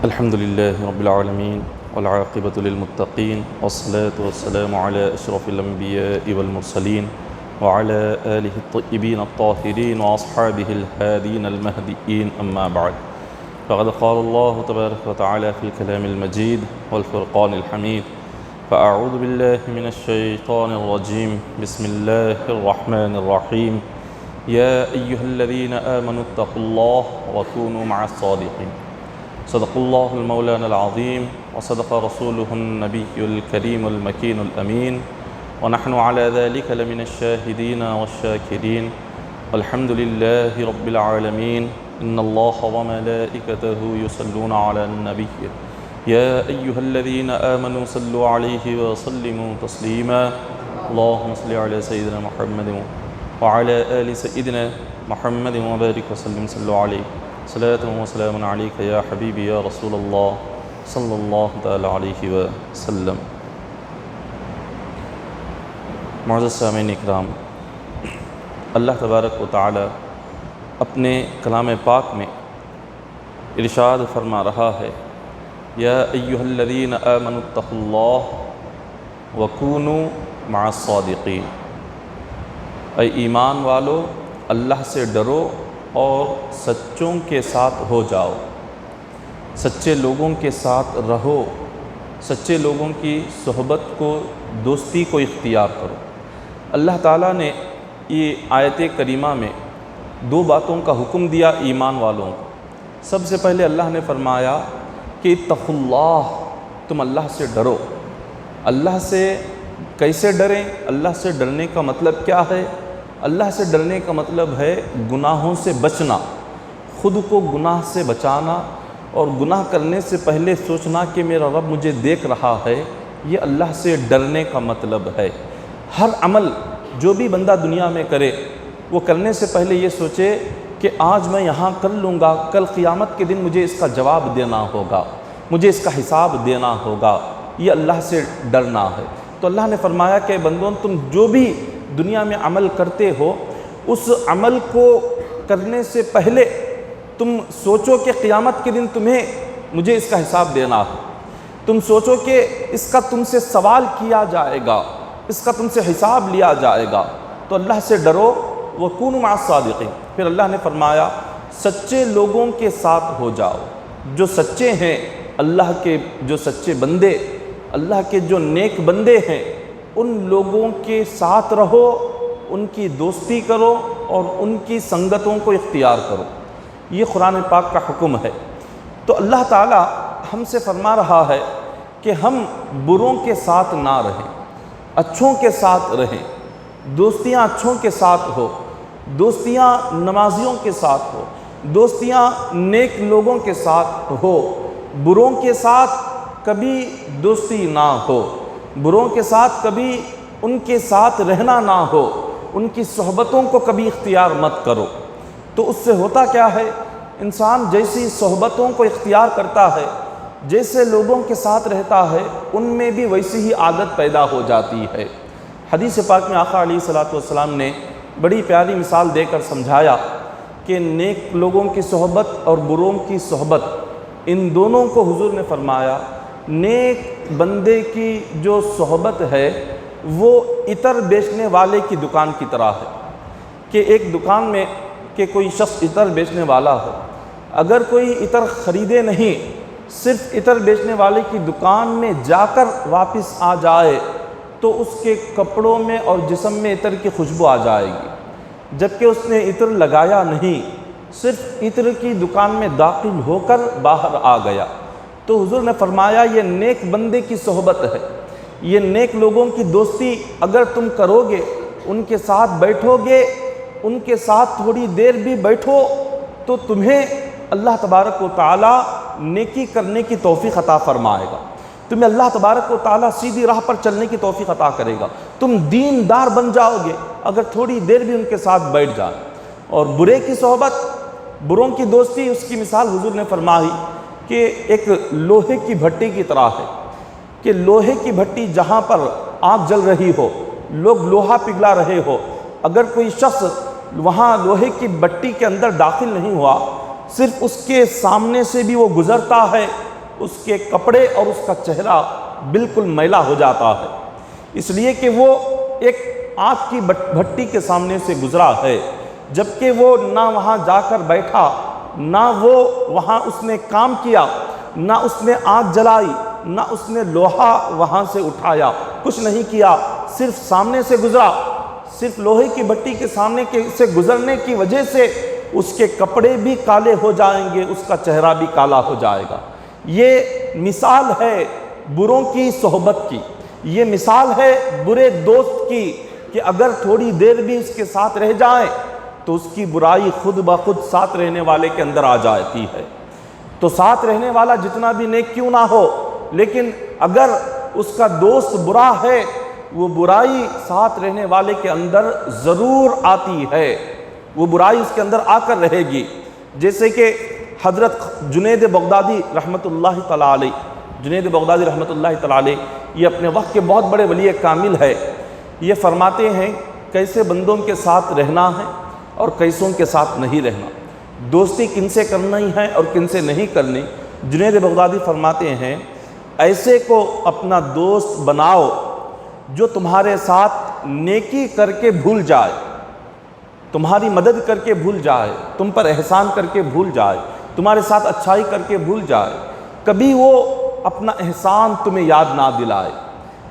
الحمد لله رب العالمين والعاقبة للمتقين والصلاة والسلام على أشرف الأنبياء والمرسلين وعلى آله الطيبين الطاهرين وأصحابه الهادين المهديين أما بعد فقد قال الله تبارك وتعالى في الكلام المجيد والفرقان الحميد فأعوذ بالله من الشيطان الرجيم بسم الله الرحمن الرحيم يا أيها الذين آمنوا اتقوا الله وكونوا مع الصادقين صدق الله المولانا العظيم وصدق رسوله النبي الكريم المكين الأمين ونحن على ذلك لمن الشاهدين والشاكرين والحمد لله رب العالمين إن الله وملائكته يصلون على النبي يا أيها الذين آمنوا صلوا عليه وسلموا تسليما اللهم صل على سيدنا محمد وعلى آل سيدنا محمد وبارك وسلم صلوا عليه صلاة وسلام عليك يا حبيبي يا رسول الله صلی اللہ تعالی علیہ وسلم۔ معزز سامعین اکرام، اللہ تبارک و تعالی اپنے کلام پاک میں ارشاد فرما رہا ہے یا ایھا الذین آمنوا اتقوا اللہ وکونوا مع الصادقین، اے ایمان والو اللہ سے ڈرو اور سچوں کے ساتھ ہو جاؤ، سچے لوگوں کے ساتھ رہو، سچے لوگوں کی صحبت کو، دوستی کو اختیار کرو۔ اللہ تعالیٰ نے یہ آیت کریمہ میں دو باتوں کا حکم دیا ایمان والوں کو۔ سب سے پہلے اللہ نے فرمایا کہ اتقوا اللہ، تم اللہ سے ڈرو۔ اللہ سے کیسے ڈریں؟ اللہ سے ڈرنے کا مطلب کیا ہے؟ اللہ سے ڈرنے کا مطلب ہے گناہوں سے بچنا، خود کو گناہ سے بچانا، اور گناہ کرنے سے پہلے سوچنا کہ میرا رب مجھے دیکھ رہا ہے، یہ اللہ سے ڈرنے کا مطلب ہے۔ ہر عمل جو بھی بندہ دنیا میں کرے، وہ کرنے سے پہلے یہ سوچے کہ آج میں یہاں کر لوں گا، کل قیامت کے دن مجھے اس کا جواب دینا ہوگا، مجھے اس کا حساب دینا ہوگا، یہ اللہ سے ڈرنا ہے۔ تو اللہ نے فرمایا کہ بندوں، تم جو بھی دنیا میں عمل کرتے ہو، اس عمل کو کرنے سے پہلے تم سوچو کہ قیامت کے دن مجھے اس کا حساب دینا ہے، تم سوچو کہ اس کا تم سے سوال کیا جائے گا، اس کا تم سے حساب لیا جائے گا۔ تو اللہ سے ڈرو وَكُونُوا مَعَ الصَّادِقِينَ۔ پھر اللہ نے فرمایا سچے لوگوں کے ساتھ ہو جاؤ، جو سچے ہیں، اللہ کے جو سچے بندے، اللہ کے جو نیک بندے ہیں، ان لوگوں کے ساتھ رہو، ان کی دوستی کرو اور ان کی سنگتوں کو اختیار کرو۔ یہ قرآن پاک کا حکم ہے۔ تو اللہ تعالیٰ ہم سے فرما رہا ہے کہ ہم بروں کے ساتھ نہ رہیں، اچھوں کے ساتھ رہیں، دوستیاں اچھوں کے ساتھ ہو، دوستیاں نمازیوں کے ساتھ ہو، دوستیاں نیک لوگوں کے ساتھ ہو، بروں کے ساتھ کبھی دوستی نہ ہو، بروں کے ساتھ کبھی ان کے ساتھ رہنا نہ ہو، ان کی صحبتوں کو کبھی اختیار مت کرو۔ تو اس سے ہوتا کیا ہے؟ انسان جیسی صحبتوں کو اختیار کرتا ہے، جیسے لوگوں کے ساتھ رہتا ہے، ان میں بھی ویسی ہی عادت پیدا ہو جاتی ہے۔ حدیث پاک میں آقا علیہ الصلوۃ والسلام نے بڑی پیاری مثال دے کر سمجھایا کہ نیک لوگوں کی صحبت اور بروں کی صحبت، ان دونوں کو حضور نے فرمایا نیک بندے کی جو صحبت ہے وہ عطر بیچنے والے کی دکان کی طرح ہے، کہ ایک دکان میں کہ کوئی شخص عطر بیچنے والا ہو، اگر کوئی عطر خریدے نہیں، صرف عطر بیچنے والے کی دکان میں جا کر واپس آ جائے تو اس کے کپڑوں میں اور جسم میں عطر کی خوشبو آ جائے گی، جبکہ اس نے عطر لگایا نہیں، صرف عطر کی دکان میں داخل ہو کر باہر آ گیا۔ تو حضور نے فرمایا یہ نیک بندے کی صحبت ہے، یہ نیک لوگوں کی دوستی اگر تم کرو گے، ان کے ساتھ بیٹھو گے، ان کے ساتھ تھوڑی دیر بھی بیٹھو، تو تمہیں اللہ تبارک و تعالی نیکی کرنے کی توفیق عطا فرمائے گا، تمہیں اللہ تبارک و تعالی سیدھی راہ پر چلنے کی توفیق عطا کرے گا، تم دیندار بن جاؤ گے اگر تھوڑی دیر بھی ان کے ساتھ بیٹھ جائیں۔ اور برے کی صحبت، بروں کی دوستی، اس کی مثال حضور نے فرمائی کہ ایک لوہے کی بھٹی کی طرح ہے، کہ لوہے کی بھٹی جہاں پر آگ جل رہی ہو، لوگ لوہا پگھلا رہے ہو، اگر کوئی شخص وہاں لوہے کی بھٹی کے اندر داخل نہیں ہوا، صرف اس کے سامنے سے بھی وہ گزرتا ہے اس کے کپڑے اور اس کا چہرہ بالکل میلا ہو جاتا ہے، اس لیے کہ وہ ایک آگ کی بھٹی کے سامنے سے گزرا ہے، جبکہ وہ نہ وہاں جا کر بیٹھا، نہ وہ وہاں اس نے کام کیا، نہ اس نے آگ جلائی، نہ اس نے لوہا وہاں سے اٹھایا، کچھ نہیں کیا، صرف سامنے سے گزرا۔ صرف لوہے کی بھٹی کے سامنے سے گزرنے کی وجہ سے اس کے کپڑے بھی کالے ہو جائیں گے، اس کا چہرہ بھی کالا ہو جائے گا۔ یہ مثال ہے بروں کی صحبت کی، یہ مثال ہے برے دوست کی، کہ اگر تھوڑی دیر بھی اس کے ساتھ رہ جائیں تو اس کی برائی خود بخود ساتھ رہنے والے کے اندر آ جاتی ہے۔ تو ساتھ رہنے والا جتنا بھی نیک کیوں نہ ہو، لیکن اگر اس کا دوست برا ہے، وہ برائی ساتھ رہنے والے کے اندر ضرور آتی ہے، وہ برائی اس کے اندر آ کر رہے گی۔ جیسے کہ حضرت جنید بغدادی رحمۃ اللہ تعالیٰ علیہ، جنید بغدادی رحمۃ اللہ تعالیٰ علیہ یہ اپنے وقت کے بہت بڑے ولی کامل ہے، یہ فرماتے ہیں کیسے بندوں کے ساتھ رہنا ہے اور کیسوں کے ساتھ نہیں رہنا، دوستی کن سے کرنی ہے اور کن سے نہیں کرنی۔ جنید بغدادی فرماتے ہیں ایسے کو اپنا دوست بناؤ جو تمہارے ساتھ نیکی کر کے بھول جائے، تمہاری مدد کر کے بھول جائے، تم پر احسان کر کے بھول جائے، تمہارے ساتھ اچھائی کر کے بھول جائے، کبھی وہ اپنا احسان تمہیں یاد نہ دلائے،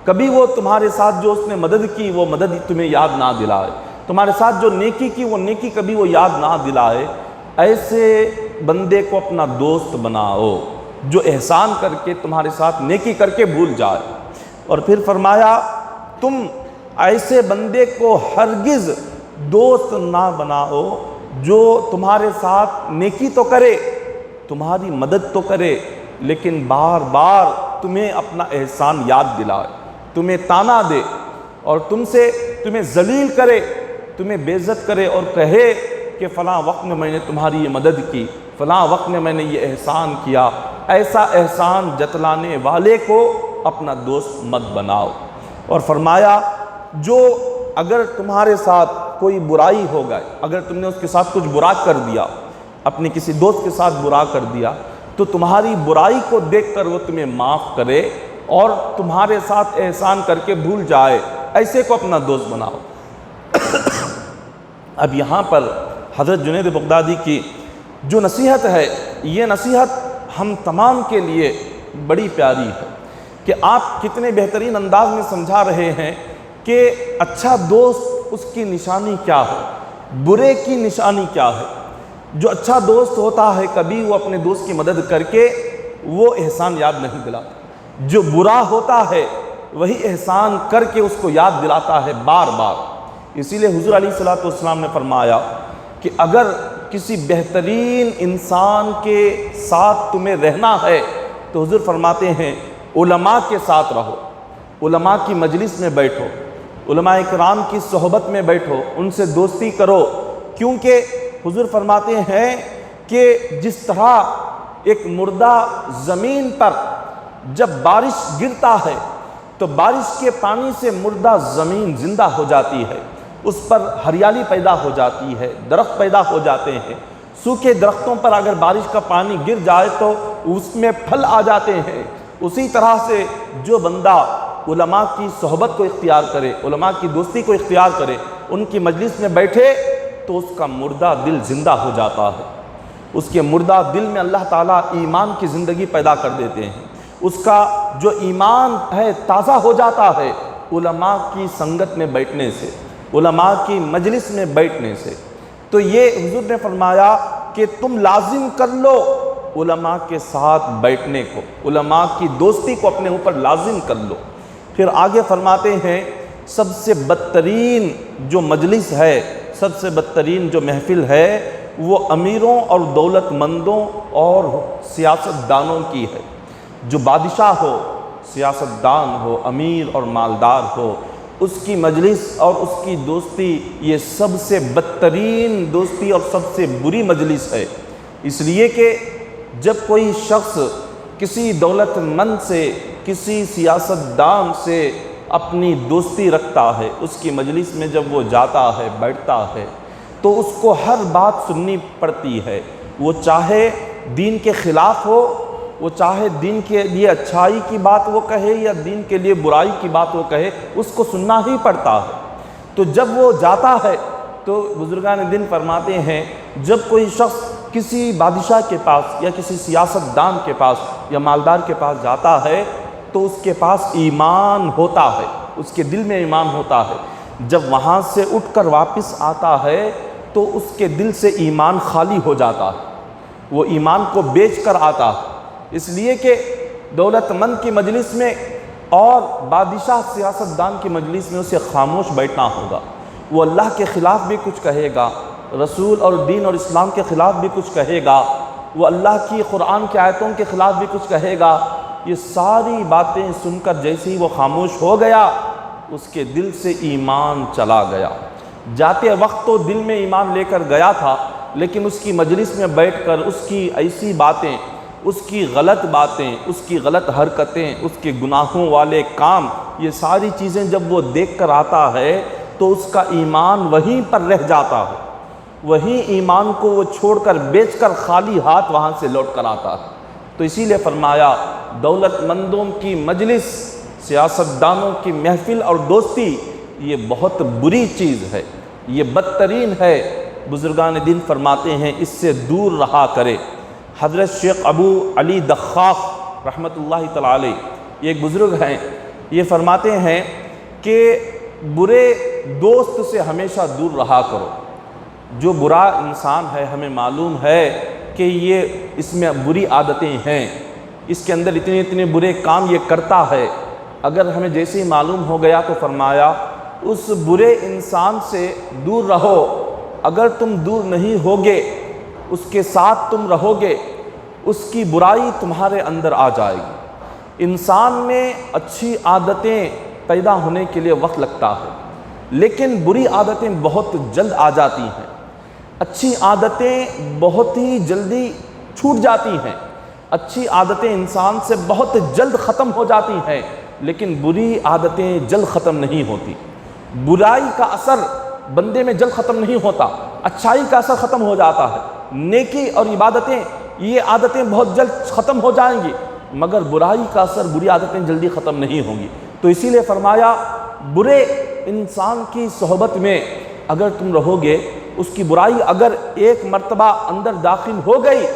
کبھی وہ تمہارے ساتھ جو اس نے مدد کی وہ مدد تمہیں یاد نہ دلائے، تمہارے ساتھ جو نیکی کی وہ نیکی کبھی وہ یاد نہ دلائے، ایسے بندے کو اپنا دوست بناؤ جو احسان کر کے تمہارے ساتھ نیکی کر کے بھول جائے۔ اور پھر فرمایا تم ایسے بندے کو ہرگز دوست نہ بناؤ جو تمہارے ساتھ نیکی تو کرے، تمہاری مدد تو کرے، لیکن بار بار تمہیں اپنا احسان یاد دلائے، تمہیں تانا دے اور تمہیں ذلیل کرے، تمہیں بے عزت کرے اور کہے کہ فلاں وقت میں میں نے تمہاری یہ مدد کی، فلاں وقت میں نے یہ احسان کیا۔ ایسا احسان جتلانے والے کو اپنا دوست مت بناؤ۔ اور فرمایا جو اگر تمہارے ساتھ کوئی برائی ہو گئے، اگر تم نے اس کے ساتھ کچھ برا کر دیا، اپنے کسی دوست کے ساتھ برا کر دیا، تو تمہاری برائی کو دیکھ کر وہ تمہیں معاف کرے اور تمہارے ساتھ احسان کر کے بھول جائے، ایسے کو اپنا دوست بناؤ۔ اب یہاں پر حضرت جنید بغدادی کی جو نصیحت ہے، یہ نصیحت ہم تمام کے لیے بڑی پیاری ہے کہ آپ کتنے بہترین انداز میں سمجھا رہے ہیں کہ اچھا دوست اس کی نشانی کیا ہے، برے کی نشانی کیا ہے۔ جو اچھا دوست ہوتا ہے کبھی وہ اپنے دوست کی مدد کر کے وہ احسان یاد نہیں دلاتا، جو برا ہوتا ہے وہی احسان کر کے اس کو یاد دلاتا ہے بار بار۔ اسی لیے حضور علیہ الصلوۃ والسلام نے فرمایا کہ اگر کسی بہترین انسان کے ساتھ تمہیں رہنا ہے تو حضور فرماتے ہیں علماء کے ساتھ رہو، علماء کی مجلس میں بیٹھو، علماء کرام کی صحبت میں بیٹھو، ان سے دوستی کرو، کیونکہ حضور فرماتے ہیں کہ جس طرح ایک مردہ زمین پر جب بارش گرتا ہے تو بارش کے پانی سے مردہ زمین زندہ ہو جاتی ہے، اس پر ہریالی پیدا ہو جاتی ہے، درخت پیدا ہو جاتے ہیں۔ سوکھے درختوں پر اگر بارش کا پانی گر جائے تو اس میں پھل آ جاتے ہیں۔ اسی طرح سے جو بندہ علماء کی صحبت کو اختیار کرے، علماء کی دوستی کو اختیار کرے، ان کی مجلس میں بیٹھے تو اس کا مردہ دل زندہ ہو جاتا ہے، اس کے مردہ دل میں اللہ تعالیٰ ایمان کی زندگی پیدا کر دیتے ہیں، اس کا جو ایمان ہے تازہ ہو جاتا ہے علماء کی سنگت میں بیٹھنے سے، علماء کی مجلس میں بیٹھنے سے۔ تو یہ حضور نے فرمایا کہ تم لازم کر لو علماء کے ساتھ بیٹھنے کو، علماء کی دوستی کو اپنے اوپر لازم کر لو۔ پھر آگے فرماتے ہیں سب سے بدترین جو مجلس ہے، سب سے بدترین جو محفل ہے وہ امیروں اور دولت مندوں اور سیاست دانوں کی ہے۔ جو بادشاہ ہو، سیاست دان ہو، امیر اور مالدار ہو، اس کی مجلس اور اس کی دوستی یہ سب سے بدترین دوستی اور سب سے بری مجلس ہے۔ اس لیے کہ جب کوئی شخص کسی دولت مند سے، کسی سیاست دان سے اپنی دوستی رکھتا ہے، اس کی مجلس میں جب وہ جاتا ہے، بیٹھتا ہے، تو اس کو ہر بات سننی پڑتی ہے، وہ چاہے دین کے خلاف ہو، وہ چاہے دین کے لیے اچھائی کی بات وہ کہے یا دین کے لیے برائی کی بات وہ کہے، اس کو سننا ہی پڑتا ہے۔ تو جب وہ جاتا ہے تو بزرگان دین فرماتے ہیں جب کوئی شخص کسی بادشاہ کے پاس یا کسی سیاست دان کے پاس یا مالدار کے پاس جاتا ہے تو اس کے پاس ایمان ہوتا ہے، اس کے دل میں ایمان ہوتا ہے۔ جب وہاں سے اٹھ کر واپس آتا ہے تو اس کے دل سے ایمان خالی ہو جاتا ہے، وہ ایمان کو بیچ کر آتا ہے۔ اس لیے کہ دولت مند کی مجلس میں اور بادشاہ سیاست دان کی مجلس میں اسے خاموش بیٹھنا ہوگا۔ وہ اللہ کے خلاف بھی کچھ کہے گا، رسول اور دین اور اسلام کے خلاف بھی کچھ کہے گا، وہ اللہ کی قرآن کی آیتوں کے خلاف بھی کچھ کہے گا۔ یہ ساری باتیں سن کر جیسے ہی وہ خاموش ہو گیا، اس کے دل سے ایمان چلا گیا۔ جاتے وقت تو دل میں ایمان لے کر گیا تھا، لیکن اس کی مجلس میں بیٹھ کر اس کی ایسی باتیں، اس کی غلط باتیں، اس کی غلط حرکتیں، اس کے گناہوں والے کام، یہ ساری چیزیں جب وہ دیکھ کر آتا ہے تو اس کا ایمان وہیں پر رہ جاتا ہے، وہیں ایمان کو وہ چھوڑ کر بیچ کر خالی ہاتھ وہاں سے لوٹ کر آتا ہے۔ تو اسی لیے فرمایا دولت مندوں کی مجلس، سیاستدانوں کی محفل اور دوستی یہ بہت بری چیز ہے، یہ بدترین ہے۔ بزرگان دین فرماتے ہیں اس سے دور رہا کرے۔ حضرت شیخ ابو علی دخاخ رحمۃ اللہ تعالی علیہ یہ ایک بزرگ ہیں، یہ فرماتے ہیں کہ برے دوست سے ہمیشہ دور رہا کرو۔ جو برا انسان ہے ہمیں معلوم ہے کہ یہ اس میں بری عادتیں ہیں، اس کے اندر اتنے برے کام یہ کرتا ہے، اگر ہمیں جیسے ہی معلوم ہو گیا تو فرمایا اس برے انسان سے دور رہو۔ اگر تم دور نہیں ہوگے، اس کے ساتھ تم رہو گے، اس کی برائی تمہارے اندر آ جائے گی۔ انسان میں اچھی عادتیں پیدا ہونے کے لیے وقت لگتا ہے، لیکن بری عادتیں بہت جلد آ جاتی ہیں، اچھی عادتیں بہت ہی جلدی چھوٹ جاتی ہیں، اچھی عادتیں انسان سے بہت جلد ختم ہو جاتی ہیں، لیکن بری عادتیں جلد ختم نہیں ہوتی۔ برائی کا اثر بندے میں جلد ختم نہیں ہوتا، اچھائی کا اثر ختم ہو جاتا ہے۔ نیکی اور عبادتیں، یہ عادتیں بہت جلد ختم ہو جائیں گی، مگر برائی کا اثر، بری عادتیں جلدی ختم نہیں ہوں گی۔ تو اسی لیے فرمایا برے انسان کی صحبت میں اگر تم رہو گے، اس کی برائی اگر ایک مرتبہ اندر داخل ہو گئی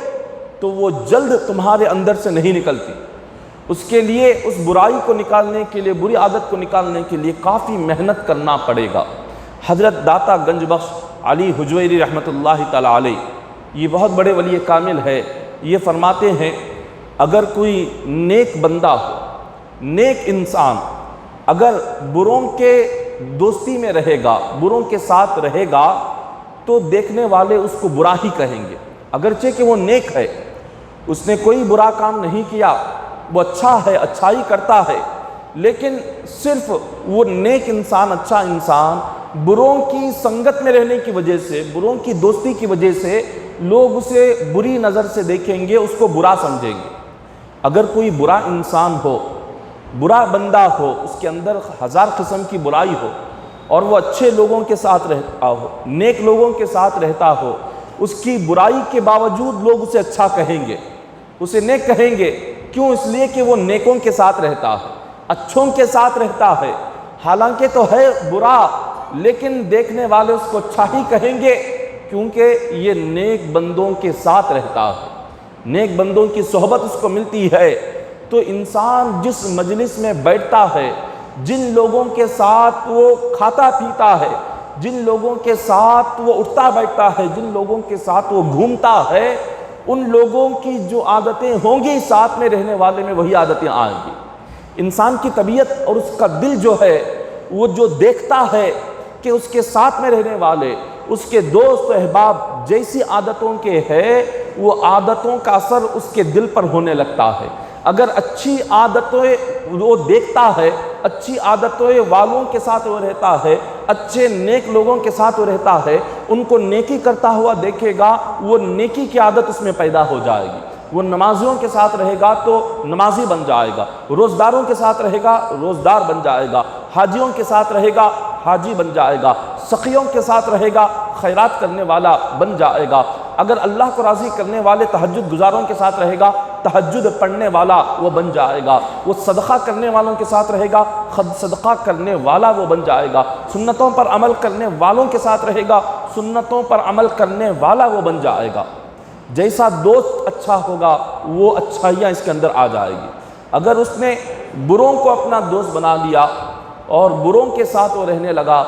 تو وہ جلد تمہارے اندر سے نہیں نکلتی۔ اس کے لیے اس برائی کو نکالنے کے لیے، بری عادت کو نکالنے کے لیے کافی محنت کرنا پڑے گا۔ حضرت داتا گنج بخش علی حجویری رحمۃ اللہ تعالی علیہ یہ بہت بڑے ولی کامل ہے، یہ فرماتے ہیں اگر کوئی نیک بندہ ہو، نیک انسان اگر بروں کے دوستی میں رہے گا، بروں کے ساتھ رہے گا تو دیکھنے والے اس کو برا ہی کہیں گے، اگرچہ کہ وہ نیک ہے، اس نے کوئی برا کام نہیں کیا، وہ اچھا ہے، اچھائی کرتا ہے، لیکن صرف وہ نیک انسان، اچھا انسان بروں کی سنگت میں رہنے کی وجہ سے، بروں کی دوستی کی وجہ سے لوگ اسے بری نظر سے دیکھیں گے، اس کو برا سمجھیں گے۔ اگر کوئی برا انسان ہو، برا بندہ ہو، اس کے اندر ہزار قسم کی برائی ہو اور وہ اچھے لوگوں کے ساتھ رہتا ہو، نیک لوگوں کے ساتھ رہتا ہو، اس کی برائی کے باوجود لوگ اسے اچھا کہیں گے، اسے نیک کہیں گے۔ کیوں؟ اس لیے کہ وہ نیکوں کے ساتھ رہتا ہے، اچھوں کے ساتھ رہتا ہے، حالانکہ تو ہے برا، لیکن دیکھنے والے اس کو اچھا ہی کہیں گے کیونکہ یہ نیک بندوں کے ساتھ رہتا ہے، نیک بندوں کی صحبت اس کو ملتی ہے۔ تو انسان جس مجلس میں بیٹھتا ہے، جن لوگوں کے ساتھ وہ کھاتا پیتا ہے، جن لوگوں کے ساتھ وہ اٹھتا بیٹھتا ہے، جن لوگوں کے ساتھ وہ گھومتا ہے، ان لوگوں کی جو عادتیں ہوں گی ساتھ میں رہنے والے میں وہی عادتیں آئیں گی۔ انسان کی طبیعت اور اس کا دل جو ہے وہ جو دیکھتا ہے کہ اس کے ساتھ میں رہنے والے، اس کے دوست احباب جیسی عادتوں کے ہے، وہ عادتوں کا اثر اس کے دل پر ہونے لگتا ہے۔ اگر اچھی عادتیں وہ دیکھتا ہے، اچھی عادتیں والوں کے ساتھ وہ رہتا ہے، اچھے نیک لوگوں کے ساتھ وہ رہتا ہے، ان کو نیکی کرتا ہوا دیکھے گا، وہ نیکی کی عادت اس میں پیدا ہو جائے گی۔ وہ نمازیوں کے ساتھ رہے گا تو نمازی بن جائے گا، روزداروں کے ساتھ رہے گا روزدار بن جائے گا، حاجیوں کے ساتھ رہے گا حاجی بن جائے گا، سخیوں کے ساتھ رہے گا خیرات کرنے والا بن جائے گا۔ اگر اللہ کو راضی کرنے والے تہجد گزاروں کے ساتھ رہے گا، تہجد پڑھنے والا وہ بن جائے گا۔ وہ صدقہ کرنے والوں کے ساتھ رہے گا، صدقہ کرنے والا وہ بن جائے گا۔ سنتوں پر عمل کرنے والوں کے ساتھ رہے گا، سنتوں پر عمل کرنے والا وہ بن جائے گا۔ جیسا دوست اچھا ہوگا وہ اچھائیاں اس کے اندر آ جائے گی۔ اگر اس نے بروں کو اپنا دوست بنا لیا اور بروں کے ساتھ وہ رہنے لگا،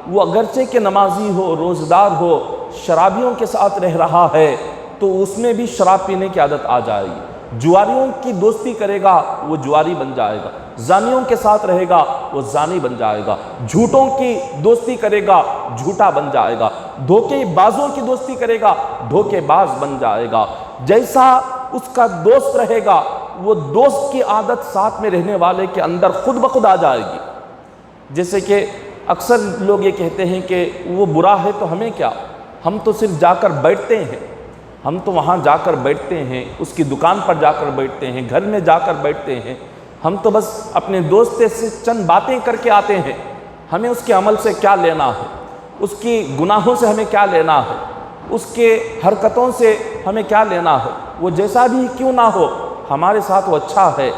وہ اگرچہ کہ نمازی ہو، روزدار ہو، شرابیوں کے ساتھ رہ رہا ہے تو اس میں بھی شراب پینے کی عادت آ جائے گی۔ جواریوں کی دوستی کرے گا وہ جواری بن جائے گا، زانیوں کے ساتھ رہے گا وہ زانی بن جائے گا، جھوٹوں کی دوستی کرے گا جھوٹا بن جائے گا، دھوکے بازوں کی دوستی کرے گا دھوکے باز بن جائے گا۔ جیسا اس کا دوست رہے گا وہ دوست کی عادت ساتھ میں رہنے والے کے اندر خود بخود آ جائے گی۔ جیسے کہ اکثر لوگ یہ کہتے ہیں کہ وہ برا ہے تو ہمیں کیا، ہم تو صرف جا کر بیٹھتے ہیں، ہم تو وہاں جا کر بیٹھتے ہیں، اس کی دکان پر جا کر بیٹھتے ہیں، گھر میں جا کر بیٹھتے ہیں، ہم تو بس اپنے دوست سے چند باتیں کر کے آتے ہیں، ہمیں اس کے عمل سے کیا لینا ہے، اس کی گناہوں سے ہمیں کیا لینا ہے، اس کے حرکتوں سے ہمیں کیا لینا ہے، وہ جیسا بھی کیوں نہ ہو ہمارے ساتھ وہ اچھا ہے،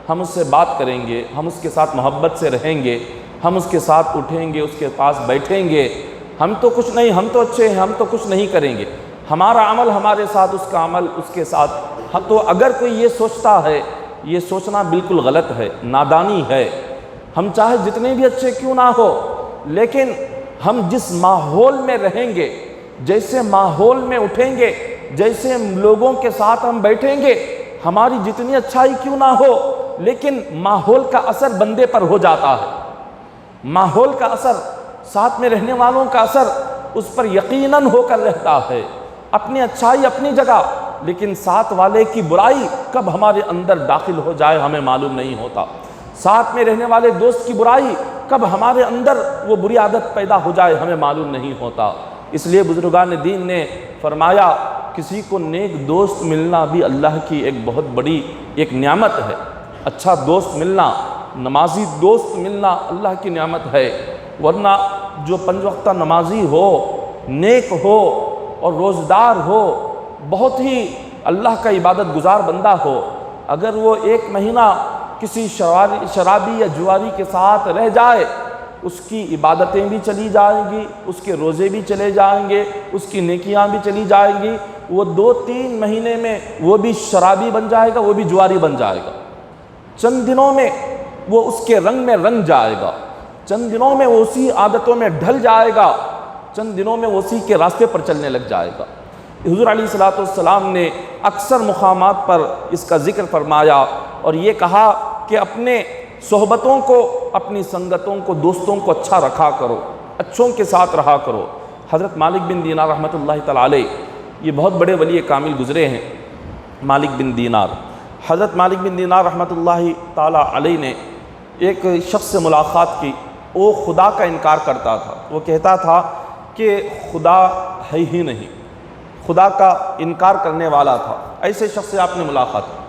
ہم اس سے بات کریں گے، ہم اس کے ساتھ محبت سے رہیں گے، ہم اس کے ساتھ اٹھیں گے، اس کے پاس بیٹھیں گے۔ ہم تو کچھ نہیں، ہم تو اچھے ہیں، ہم تو کچھ نہیں کریں گے، ہمارا عمل ہمارے ساتھ، اس کا عمل اس کے ساتھ۔ تو اگر کوئی یہ سوچتا ہے، یہ سوچنا بالکل غلط ہے، نادانی ہے۔ ہم چاہے جتنے بھی اچھے کیوں نہ ہو، لیکن ہم جس ماحول میں رہیں گے، جیسے ماحول میں اٹھیں گے، جیسے لوگوں کے ساتھ ہم بیٹھیں گے، ہماری جتنی اچھائی کیوں نہ ہو، لیکن ماحول کا اثر بندے پر ہو جاتا ہے۔ ماحول کا اثر، ساتھ میں رہنے والوں کا اثر اس پر یقیناً ہو کر رہتا ہے۔ اپنی اچھائی اپنی جگہ، لیکن ساتھ والے کی برائی کب ہمارے اندر داخل ہو جائے ہمیں معلوم نہیں ہوتا۔ ساتھ میں رہنے والے دوست کی برائی کب ہمارے اندر وہ بری عادت پیدا ہو جائے ہمیں معلوم نہیں ہوتا۔ اس لیے بزرگان دین نے فرمایا کسی کو نیک دوست ملنا بھی اللہ کی ایک بہت بڑی ایک نعمت ہے۔ اچھا دوست ملنا، نمازی دوست ملنا اللہ کی نعمت ہے، ورنہ جو 5 وقتہ نمازی ہو، نیک ہو اور روزدار ہو، بہت ہی اللہ کا عبادت گزار بندہ ہو، اگر وہ 1 مہینہ کسی شرابی یا جواری کے ساتھ رہ جائے، اس کی عبادتیں بھی چلی جائیں گی، اس کے روزے بھی چلے جائیں گے، اس کی نیکیاں بھی چلی جائیں گی، وہ 2-3 مہینے میں وہ بھی شرابی بن جائے گا، وہ بھی جواری بن جائے گا۔ چند دنوں میں وہ اس کے رنگ میں رنگ جائے گا، چند دنوں میں وہ اسی عادتوں میں ڈھل جائے گا، چند دنوں میں وہ اسی کے راستے پر چلنے لگ جائے گا۔ حضور علیہ السلام نے اکثر مقامات پر اس کا ذکر فرمایا اور یہ کہا کہ اپنے صحبتوں کو، اپنی سنگتوں کو، دوستوں کو اچھا رکھا کرو، اچھوں کے ساتھ رہا کرو۔ حضرت مالک بن دینار رحمۃ اللہ تعالیٰ علیہ، یہ بہت بڑے ولی کامل گزرے ہیں مالک بن دینار۔ حضرت مالک بن دینار رحمۃ اللہ تعالیٰ علیہ نے ایک شخص سے ملاقات کی، وہ خدا کا انکار کرتا تھا، وہ کہتا تھا کہ خدا ہے ہی نہیں، خدا کا انکار کرنے والا تھا۔ ایسے شخص سے آپ نے ملاقات کی،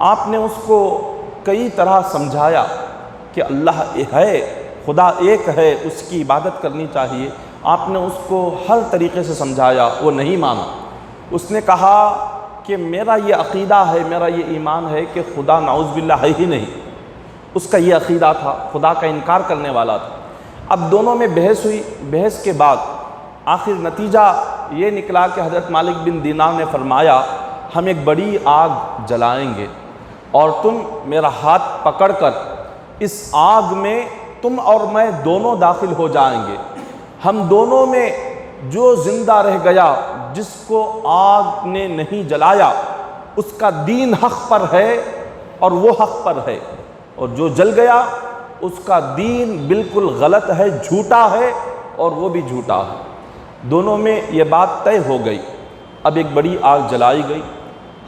آپ نے اس کو کئی طرح سمجھایا کہ اللہ ہے، خدا ایک ہے، اس کی عبادت کرنی چاہیے۔ آپ نے اس کو ہر طریقے سے سمجھایا، وہ نہیں مانا۔ اس نے کہا کہ میرا یہ عقیدہ ہے، میرا یہ ایمان ہے کہ خدا نعوذ باللہ ہے ہی نہیں۔ اس کا یہ عقیدہ تھا، خدا کا انکار کرنے والا تھا۔ اب دونوں میں بحث ہوئی، بحث کے بعد آخر نتیجہ یہ نکلا کہ حضرت مالک بن دینار نے فرمایا ہم ایک بڑی آگ جلائیں گے اور تم میرا ہاتھ پکڑ کر اس آگ میں تم اور میں دونوں داخل ہو جائیں گے۔ ہم دونوں میں جو زندہ رہ گیا، جس کو آگ نے نہیں جلایا، اس کا دین حق پر ہے اور وہ حق پر ہے، اور جو جل گیا اس کا دین بالکل غلط ہے، جھوٹا ہے اور وہ بھی جھوٹا ہے۔ دونوں میں یہ بات طے ہو گئی۔ اب ایک بڑی آگ جلائی گئی،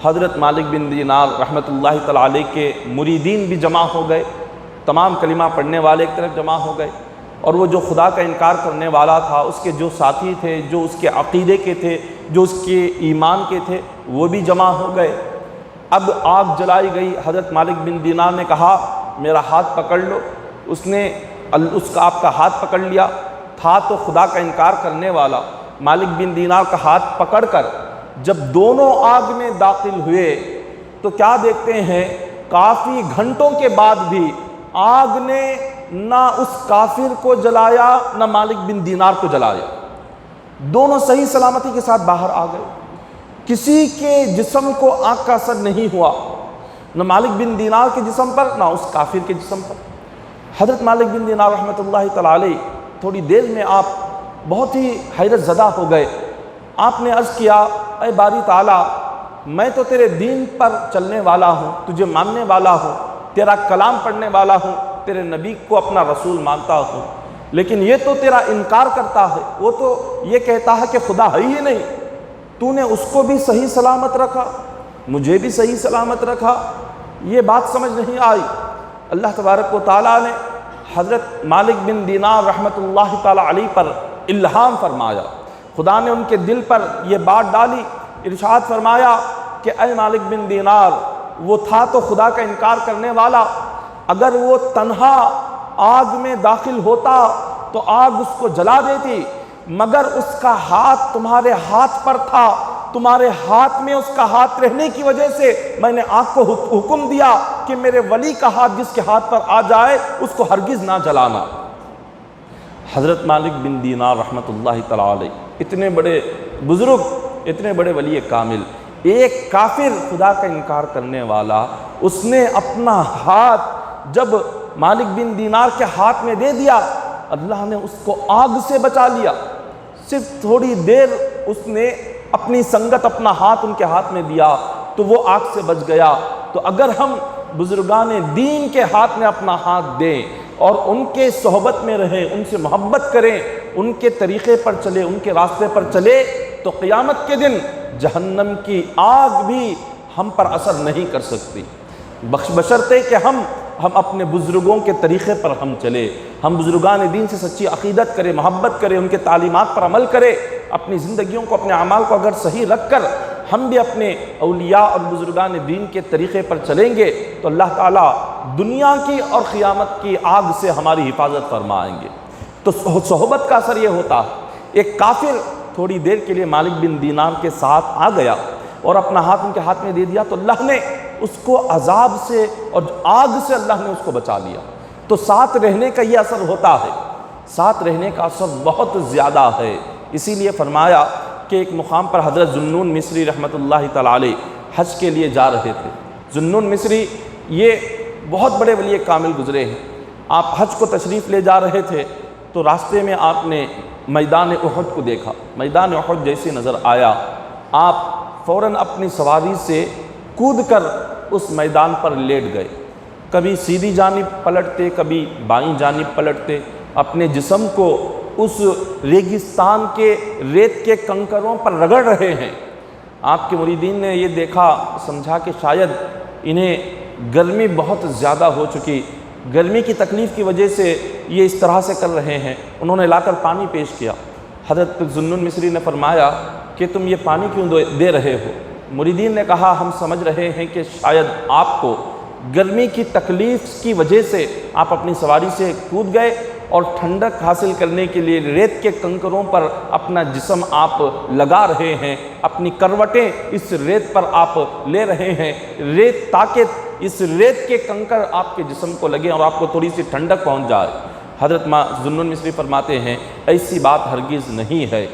حضرت مالک بن دینار رحمۃ اللہ تعالیٰ علیہ کے مریدین بھی جمع ہو گئے، تمام کلمہ پڑھنے والے ایک طرف جمع ہو گئے، اور وہ جو خدا کا انکار کرنے والا تھا، اس کے جو ساتھی تھے، جو اس کے عقیدے کے تھے، جو اس کے ایمان کے تھے، وہ بھی جمع ہو گئے۔ اب آگ جلائی گئی، حضرت مالک بن دینار نے کہا میرا ہاتھ پکڑ لو۔ اس نے آپ کا ہاتھ پکڑ لیا، تھا تو خدا کا انکار کرنے والا۔ مالک بن دینار کا ہاتھ پکڑ کر جب دونوں آگ میں داخل ہوئے تو کیا دیکھتے ہیں، کافی گھنٹوں کے بعد بھی آگ نے نہ اس کافر کو جلایا نہ مالک بن دینار کو جلایا، دونوں صحیح سلامتی کے ساتھ باہر آ گئے، کسی کے جسم کو آگ کا اثر نہیں ہوا، نہ مالک بن دینار کے جسم پر نہ اس کافر کے جسم پر۔ حضرت مالک بن دینار رحمۃ اللہ تعالی علیہ تھوڑی دیر میں آپ بہت ہی حیرت زدہ ہو گئے۔ آپ نے عرض کیا، اے باری تعالیٰ، میں تو تیرے دین پر چلنے والا ہوں، تجھے ماننے والا ہوں، تیرا کلام پڑھنے والا ہوں، تیرے نبی کو اپنا رسول مانتا ہوں، لیکن یہ تو تیرا انکار کرتا ہے، وہ تو یہ کہتا ہے کہ خدا ہے ہی نہیں، تو نے اس کو بھی صحیح سلامت رکھا، مجھے بھی صحیح سلامت رکھا، یہ بات سمجھ نہیں آئی۔ اللہ تبارک و تعالیٰ نے حضرت مالک بن دینار رحمۃ اللہ تعالیٰ علیہ پر الہام فرمایا، خدا نے ان کے دل پر یہ بات ڈالی، ارشاد فرمایا کہ اے مالک بن دینار، وہ تھا تو خدا کا انکار کرنے والا، اگر وہ تنہا آگ میں داخل ہوتا تو آگ اس کو جلا دیتی، مگر اس کا ہاتھ تمہارے ہاتھ پر تھا، تمہارے ہاتھ میں اس کا ہاتھ رہنے کی وجہ سے میں نے آگ کو حکم دیا کہ میرے ولی کا ہاتھ جس کے ہاتھ پر آ جائے اس کو ہرگز نہ جلانا۔ حضرت مالک بن دینار رحمۃ اللہ تعالی علیہ، اتنے بڑے بزرگ، اتنے بڑے ولی کامل، ایک کافر خدا کا انکار کرنے والا، اس نے اپنا ہاتھ جب مالک بن دینار کے ہاتھ میں دے دیا، اللہ نے اس کو آگ سے بچا لیا۔ صرف تھوڑی دیر اس نے اپنی سنگت، اپنا ہاتھ ان کے ہاتھ میں دیا تو وہ آگ سے بچ گیا۔ تو اگر ہم بزرگان دین کے ہاتھ میں اپنا ہاتھ دیں اور ان کے صحبت میں رہیں، ان سے محبت کریں، ان کے طریقے پر چلے، ان کے راستے پر چلے، تو قیامت کے دن جہنم کی آگ بھی ہم پر اثر نہیں کر سکتی، بشرطے کہ ہم اپنے بزرگوں کے طریقے پر ہم چلے، ہم بزرگان دین سے سچی عقیدت کریں، محبت کریں، ان کے تعلیمات پر عمل کریں، اپنی زندگیوں کو، اپنے اعمال کو اگر صحیح رکھ کر ہم بھی اپنے اولیاء اور بزرگان دین کے طریقے پر چلیں گے تو اللہ تعالیٰ دنیا کی اور قیامت کی آگ سے ہماری حفاظت فرمائیں گے۔ تو صحبت کا اثر یہ ہوتا ہے، ایک کافر تھوڑی دیر کے لیے مالک بن دینار کے ساتھ آ گیا اور اپنا ہاتھ ان کے ہاتھ میں دے دیا تو اللہ نے اس کو عذاب سے اور آگ سے اللہ نے اس کو بچا لیا۔ تو ساتھ رہنے کا یہ اثر ہوتا ہے، ساتھ رہنے کا اثر بہت زیادہ ہے۔ اسی لیے فرمایا کہ ایک مقام پر حضرت ذوالنون مصری رحمۃ اللہ تعالی علیہ حج کے لیے جا رہے تھے۔ ذوالنون مصری یہ بہت بڑے ولی کامل گزرے ہیں۔ آپ حج کو تشریف لے جا رہے تھے تو راستے میں آپ نے میدان احد کو دیکھا۔ میدان احد جیسے نظر آیا، آپ فوراً اپنی سواری سے کود کر اس میدان پر لیٹ گئے، کبھی سیدھی جانب پلٹتے، کبھی بائیں جانب پلٹتے، اپنے جسم کو اس ریگستان کے ریت کے کنکروں پر رگڑ رہے ہیں۔ آپ کے مریدین نے یہ دیکھا، سمجھا کہ شاید انہیں گرمی بہت زیادہ ہو چکی، گرمی کی تکلیف کی وجہ سے یہ اس طرح سے کر رہے ہیں۔ انہوں نے لا کر پانی پیش کیا۔ حضرت ذوالنون مصری نے فرمایا کہ تم یہ پانی کیوں دے رہے ہو؟ مریدین نے کہا ہم سمجھ رہے ہیں کہ شاید آپ کو گرمی کی تکلیف کی وجہ سے آپ اپنی سواری سے کود گئے اور ٹھنڈک حاصل کرنے کے لیے ریت کے کنکروں پر اپنا جسم آپ لگا رہے ہیں، اپنی کروٹیں اس ریت پر آپ لے رہے ہیں، ریت تاکہ اس ریت کے کنکر آپ کے جسم کو لگیں اور آپ کو تھوڑی سی ٹھنڈک پہنچ جائے۔ حضرت ذوالنون مصری فرماتے ہیں ایسی بات ہرگز نہیں ہے،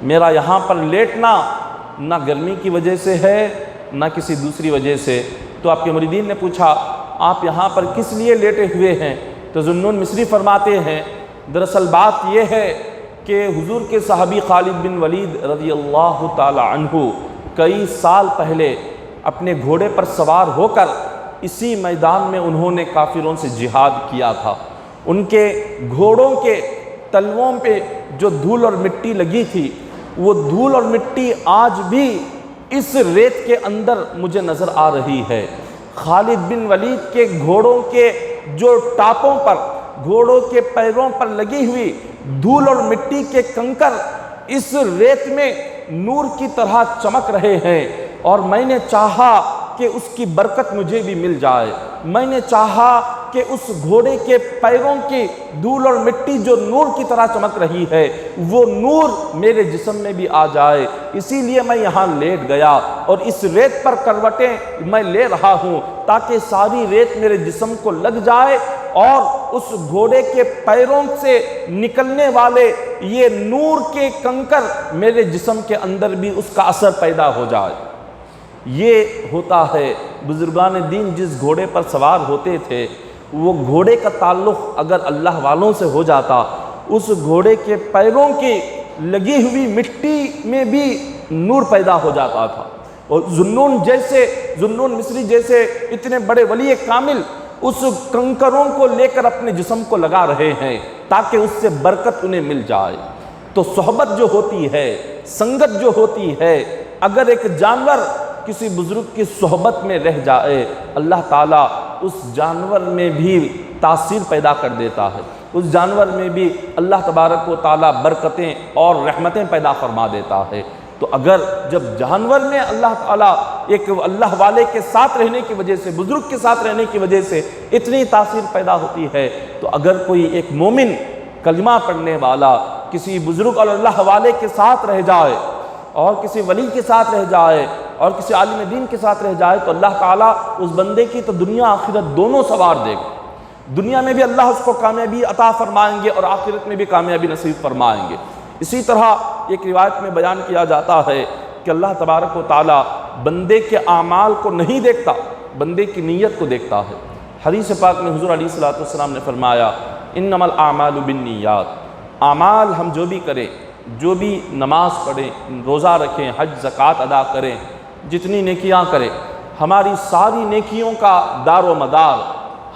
میرا یہاں پر لیٹنا نہ گرمی کی وجہ سے ہے نہ کسی دوسری وجہ سے۔ تو آپ کے مریدین نے پوچھا آپ یہاں پر کس لیے لیٹے ہوئے ہیں؟ تو ذوالنون مصری فرماتے ہیں دراصل بات یہ ہے کہ حضور کے صحابی خالد بن ولید رضی اللہ تعالی عنہ کئی سال پہلے اپنے گھوڑے پر سوار ہو کر اسی میدان میں انہوں نے کافروں سے جہاد کیا تھا۔ ان کے گھوڑوں کے تلووں پہ جو دھول اور مٹی لگی تھی، وہ دھول اور مٹی آج بھی اس ریت کے اندر مجھے نظر آ رہی ہے۔ خالد بن ولید کے گھوڑوں کے جو ٹاپوں پر، گھوڑوں کے پیروں پر لگی ہوئی دھول اور مٹی کے کنکر اس ریت میں نور کی طرح چمک رہے ہیں، اور میں نے چاہا کہ اس کی برکت مجھے بھی مل جائے، میں نے چاہا کہ اس گھوڑے کے پیروں کی دھول اور مٹی جو نور کی طرح چمک رہی ہے وہ نور میرے جسم میں بھی آ جائے، اسی لیے میں یہاں لیٹ گیا اور اس ریت پر کروٹیں میں لے رہا ہوں تاکہ ساری ریت میرے جسم کو لگ جائے اور اس گھوڑے کے پیروں سے نکلنے والے یہ نور کے کنکر میرے جسم کے اندر بھی اس کا اثر پیدا ہو جائے۔ یہ ہوتا ہے بزرگان دین جس گھوڑے پر سوار ہوتے تھے، وہ گھوڑے کا تعلق اگر اللہ والوں سے ہو جاتا، اس گھوڑے کے پیروں کی لگی ہوئی مٹی میں بھی نور پیدا ہو جاتا تھا۔ اور ذوالنون مصری جیسے اتنے بڑے ولی کامل اس کنکروں کو لے کر اپنے جسم کو لگا رہے ہیں تاکہ اس سے برکت انہیں مل جائے۔ تو صحبت جو ہوتی ہے، سنگت جو ہوتی ہے، اگر ایک جانور کسی بزرگ کی صحبت میں رہ جائے، اللہ تعالیٰ اس جانور میں بھی تاثیر پیدا کر دیتا ہے، اس جانور میں بھی اللہ تبارک و تعالیٰ برکتیں اور رحمتیں پیدا فرما دیتا ہے۔ تو اگر جب جانور میں اللہ تعالیٰ ایک اللہ والے کے ساتھ رہنے کی وجہ سے، بزرگ کے ساتھ رہنے کی وجہ سے اتنی تاثیر پیدا ہوتی ہے، تو اگر کوئی ایک مومن کلمہ پڑھنے والا کسی بزرگ اور اللہ والے کے ساتھ رہ جائے اور کسی ولی کے ساتھ رہ جائے اور کسی عالم دین کے ساتھ رہ جائے، تو اللہ تعالیٰ اس بندے کی تو دنیا آخرت دونوں سوار دے گا۔ دنیا میں بھی اللہ اس کو کامیابی عطا فرمائیں گے اور آخرت میں بھی کامیابی نصیب فرمائیں گے۔ اسی طرح ایک روایت میں بیان کیا جاتا ہے کہ اللہ تبارک و تعالیٰ بندے کے اعمال کو نہیں دیکھتا، بندے کی نیت کو دیکھتا ہے۔ حدیث پاک میں حضور علیہ الصلوۃ نے فرمایا انما الاعمال بالنیات، اعمال ہم جو بھی کریں، جو بھی نماز پڑھیں، روزہ رکھیں، حج زکوٰۃ ادا کریں، جتنی نیکیاں کریں، ہماری ساری نیکیوں کا دار و مدار،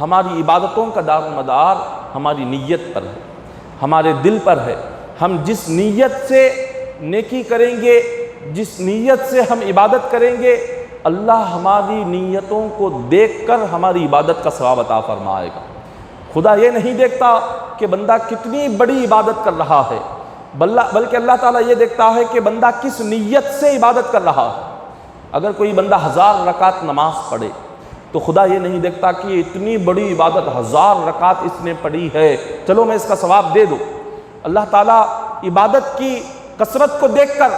ہماری عبادتوں کا دار و مدار ہماری نیت پر ہے، ہمارے دل پر ہے۔ ہم جس نیت سے نیکی کریں گے، جس نیت سے ہم عبادت کریں گے، اللہ ہماری نیتوں کو دیکھ کر ہماری عبادت کا ثواب عطا فرمائے گا۔ خدا یہ نہیں دیکھتا کہ بندہ کتنی بڑی عبادت کر رہا ہے، بلکہ اللہ تعالیٰ یہ دیکھتا ہے کہ بندہ کس نیت سے عبادت کر رہا ہے۔ اگر کوئی بندہ 1000 رکعت نماز پڑھے تو خدا یہ نہیں دیکھتا کہ اتنی بڑی عبادت 1000 رکعت اس نے پڑھی ہے، چلو میں اس کا ثواب دے دوں۔ اللہ تعالیٰ عبادت کی کثرت کو دیکھ کر،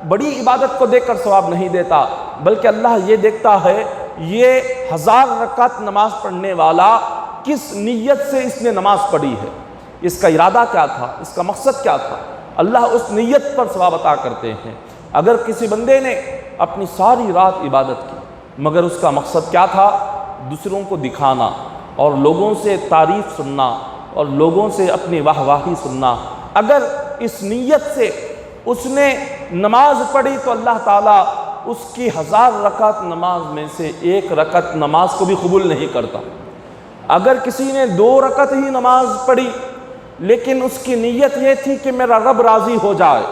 بڑی عبادت کو دیکھ کر ثواب نہیں دیتا، بلکہ اللہ یہ دیکھتا ہے یہ 1000 رکعت نماز پڑھنے والا کس نیت سے اس نے نماز پڑھی ہے، اس کا ارادہ کیا تھا، اس کا مقصد کیا تھا۔ اللہ اس نیت پر ثواب عطا کرتے ہیں۔ اگر کسی بندے نے اپنی ساری رات عبادت کی مگر اس کا مقصد کیا تھا، دوسروں کو دکھانا اور لوگوں سے تعریف سننا اور لوگوں سے اپنی واہ واہی سننا، اگر اس نیت سے اس نے نماز پڑھی تو اللہ تعالیٰ اس کی 1000 رکعت نماز میں سے 1 رکعت نماز کو بھی قبول نہیں کرتا۔ اگر کسی نے 2 رکعت ہی نماز پڑھی لیکن اس کی نیت یہ تھی کہ میرا رب راضی ہو جائے،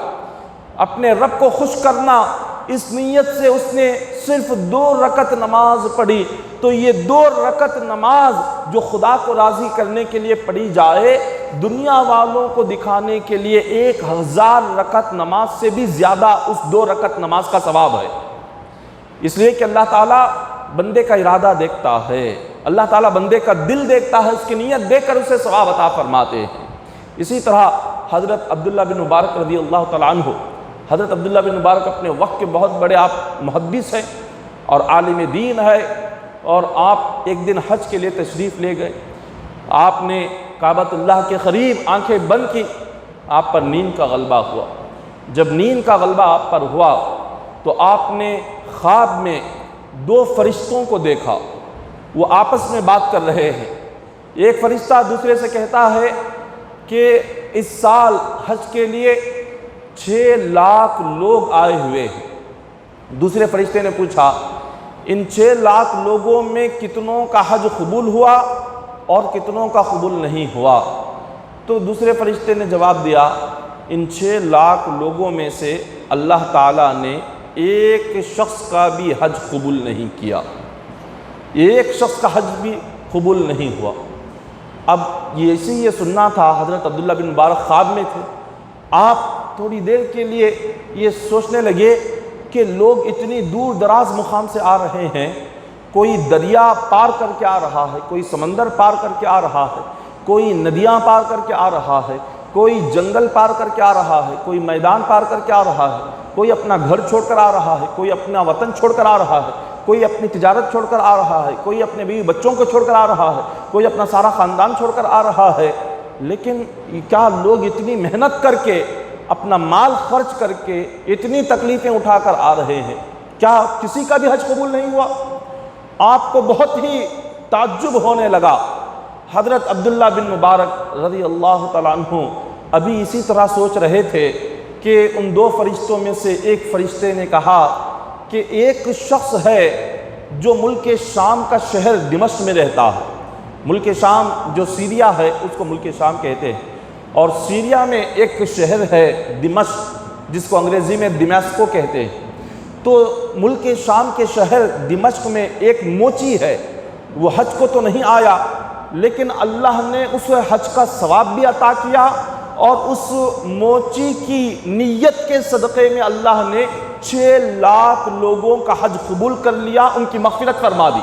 اپنے رب کو خوش کرنا، اس نیت سے اس نے صرف 2 رکعت نماز پڑھی، تو یہ 2 رکعت نماز جو خدا کو راضی کرنے کے لیے پڑھی جائے، دنیا والوں کو دکھانے کے لیے 1000 رکعت نماز سے بھی زیادہ اس 2 رکعت نماز کا ثواب ہے۔ اس لیے کہ اللہ تعالیٰ بندے کا ارادہ دیکھتا ہے، اللہ تعالیٰ بندے کا دل دیکھتا ہے، اس کی نیت دیکھ کر اسے ثواب عطا فرماتے ہیں۔ اسی طرح حضرت عبداللہ بن مبارک رضی اللہ تعالیٰ عنہ، حضرت عبداللہ بن مبارک اپنے وقت کے بہت بڑے آپ محدث ہیں اور عالم دین ہے، اور آپ ایک دن حج کے لیے تشریف لے گئے۔ آپ نے کعبۃ اللہ کے قریب آنکھیں بند کی، آپ پر نیند کا غلبہ ہوا۔ جب نیند کا غلبہ آپ پر ہوا تو آپ نے خواب میں 2 فرشتوں کو دیکھا، وہ آپس میں بات کر رہے ہیں۔ ایک فرشتہ دوسرے سے کہتا ہے کہ اس سال حج کے لیے 6 لاکھ لوگ آئے ہوئے ہیں۔ دوسرے فرشتے نے پوچھا ان 6 لاکھ لوگوں میں کتنوں کا حج قبول ہوا اور کتنوں کا قبول نہیں ہوا؟ تو دوسرے فرشتے نے جواب دیا ان 6 لاکھ لوگوں میں سے اللہ تعالیٰ نے ایک شخص کا بھی حج قبول نہیں کیا، ایک شخص کا حج بھی قبول نہیں ہوا۔ اب یہ سننا تھا، حضرت عبداللہ بن مبارک خواب میں تھے۔ آپ تھوڑی دیر کے لیے یہ سوچنے لگے کہ لوگ اتنی دور دراز مقام سے آ رہے ہیں، کوئی دریا پار کر کے آ رہا ہے، کوئی سمندر پار کر کے آ رہا ہے، کوئی ندیاں پار کر کے آ رہا ہے، کوئی جنگل پار کر کے آ رہا ہے، کوئی میدان پار کر کے آ رہا ہے، کوئی اپنا گھر چھوڑ کر آ رہا ہے، کوئی اپنا وطن چھوڑ کر آ رہا ہے، کوئی اپنی تجارت چھوڑ کر آ رہا ہے، کوئی اپنے بیوی بچوں کو چھوڑ کر آ رہا ہے، کوئی اپنا سارا خاندان چھوڑ کر آ رہا ہے۔ لیکن کیا لوگ اتنی محنت کر کے، اپنا مال خرچ کر کے، اتنی تکلیفیں اٹھا کر آ رہے ہیں، کیا کسی کا بھی حج قبول نہیں ہوا؟ آپ کو بہت ہی تعجب ہونے لگا۔ حضرت عبداللہ بن مبارک رضی اللہ تعالیٰ عنہ ابھی اسی طرح سوچ رہے تھے کہ ان دو فرشتوں میں سے ایک فرشتے نے کہا کہ ایک شخص ہے جو ملک شام کا شہر دمشق میں رہتا ہے۔ ملک شام جو سیریا ہے اس کو ملک شام کہتے ہیں، اور سیریا میں ایک شہر ہے دمشق، جس کو انگریزی میں دمشقو کہتے ہیں۔ تو ملک شام کے شہر دمشق میں ایک موچی ہے، وہ حج کو تو نہیں آیا، لیکن اللہ نے اس حج کا ثواب بھی عطا کیا، اور اس موچی کی نیت کے صدقے میں اللہ نے 6 لاکھ لوگوں کا حج قبول کر لیا، ان کی مغفرت فرما دی۔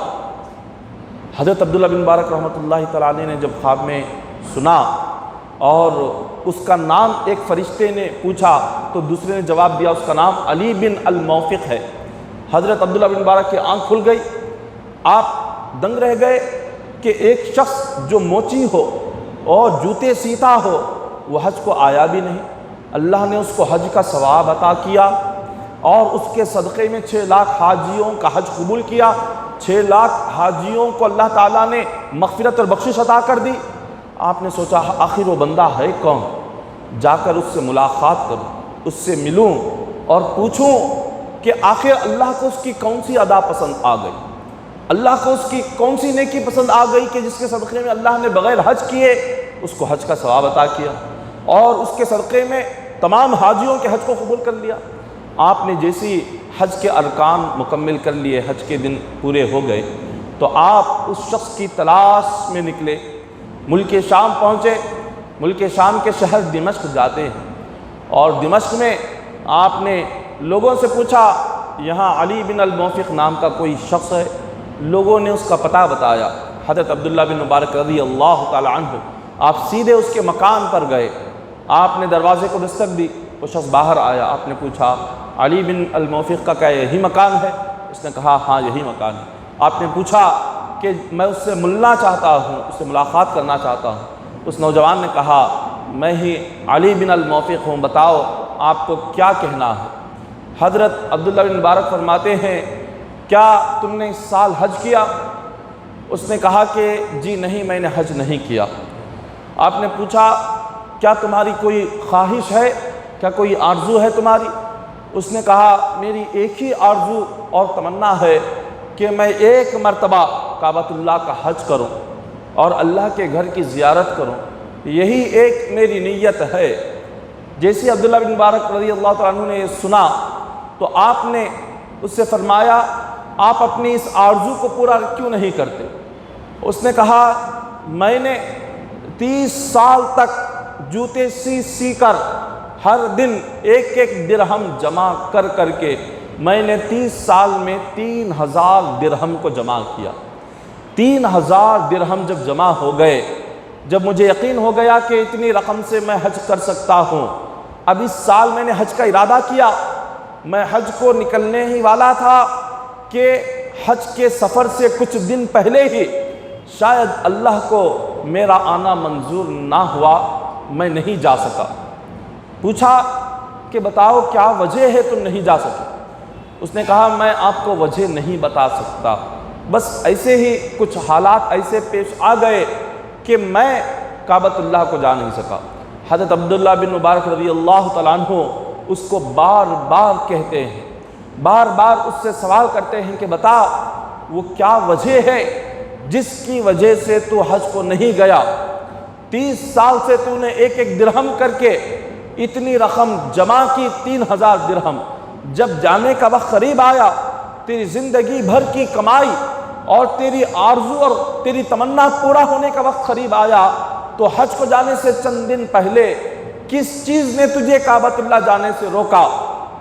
حضرت عبداللہ بن مبارک رحمۃ اللہ تعالیٰ علیہ نے جب خواب میں سنا اور اس کا نام ایک فرشتے نے پوچھا تو دوسرے نے جواب دیا اس کا نام علی بن الموفق ہے۔ حضرت عبداللہ بن مبارک کی آنکھ کھل گئی، آپ دنگ رہ گئے کہ ایک شخص جو موچی ہو اور جوتے سیتا ہو وہ حج کو آیا بھی نہیں، اللہ نے اس کو حج کا ثواب عطا کیا اور اس کے صدقے میں 6 لاکھ حاجیوں کا حج قبول کیا، 6 لاکھ حاجیوں کو اللہ تعالیٰ نے مغفرت اور بخشش عطا کر دی۔ آپ نے سوچا آخر وہ بندہ ہے کون، جا کر اس سے ملاقات کروں، اس سے ملوں اور پوچھوں کہ آخر اللہ کو اس کی کون سی ادا پسند آ گئی، اللہ کو اس کی کون سی نیکی پسند آ گئی کہ جس کے صدقے میں اللہ نے بغیر حج کیے اس کو حج کا ثواب عطا کیا اور اس کے صدقے میں تمام حاجیوں کے حج کو قبول کر لیا۔ آپ نے جیسی حج کے ارکان مکمل کر لیے، حج کے دن پورے ہو گئے، تو آپ اس شخص کی تلاش میں نکلے، ملک شام پہنچے۔ ملک شام کے شہر دمشق جاتے ہیں اور دمشق میں آپ نے لوگوں سے پوچھا یہاں علی بن الموفق نام کا کوئی شخص ہے؟ لوگوں نے اس کا پتہ بتایا۔ حضرت عبداللہ بن مبارک رضی اللہ تعالی عنہ آپ سیدھے اس کے مکان پر گئے، آپ نے دروازے کو دستک دی، وہ شخص باہر آیا، آپ نے پوچھا علی بن الموفق کا کیا یہی مکان ہے؟ اس نے کہا ہاں یہی مکان ہے۔ آپ نے پوچھا کہ میں اس سے ملنا چاہتا ہوں، اس سے ملاقات کرنا چاہتا ہوں۔ اس نوجوان نے کہا میں ہی علی بن الموفق ہوں، بتاؤ آپ کو کیا کہنا ہے؟ حضرت عبداللہ بن مبارک فرماتے ہیں کیا تم نے اس سال حج کیا؟ اس نے کہا کہ جی نہیں، میں نے حج نہیں کیا۔ آپ نے پوچھا کیا تمہاری کوئی خواہش ہے، کیا کوئی آرزو ہے تمہاری؟ اس نے کہا میری ایک ہی آرزو اور تمنا ہے کہ میں ایک مرتبہ کعبۃ اللہ کا حج کروں اور اللہ کے گھر کی زیارت کروں، یہی ایک میری نیت ہے۔ جیسے عبداللہ بن مبارک رضی اللہ تعالیٰ عنہ نے یہ سنا تو آپ نے اس سے فرمایا آپ اپنی اس آرزو کو پورا کیوں نہیں کرتے؟ اس نے کہا میں نے 30 سال تک جوتے سی کر ہر دن ایک درہم جمع کر کے میں نے 30 سال میں 3000 درہم کو جمع کیا۔ 3000 درہم جب جمع ہو گئے، جب مجھے یقین ہو گیا کہ اتنی رقم سے میں حج کر سکتا ہوں، اب اس سال میں نے حج کا ارادہ کیا۔ میں حج کو نکلنے ہی والا تھا کہ حج کے سفر سے کچھ دن پہلے ہی شاید اللہ کو میرا آنا منظور نہ ہوا، میں نہیں جا سکا۔ پوچھا کہ بتاؤ کیا وجہ ہے تم نہیں جا سکے؟ اس نے کہا میں آپ کو وجہ نہیں بتا سکتا، بس ایسے ہی کچھ حالات ایسے پیش آ گئے کہ میں کعبۃ اللہ کو جا نہیں سکا۔ حضرت عبداللہ بن مبارک رضی اللہ تعالیٰ عنہ اس کو بار بار کہتے ہیں، بار بار اس سے سوال کرتے ہیں کہ بتا وہ کیا وجہ ہے جس کی وجہ سے تو حج کو نہیں گیا؟ 30 سال سے تو نے ایک درہم کر کے اتنی رقم جمع کی، 3000 درہم، جب جانے کا وقت قریب آیا، تیری زندگی بھر کی کمائی اور تیری آرزو اور تیری تمنا پورا ہونے کا وقت قریب آیا، تو حج کو جانے سے چند دن پہلے کس چیز نے تجھے کعبۃ اللہ جانے سے روکا؟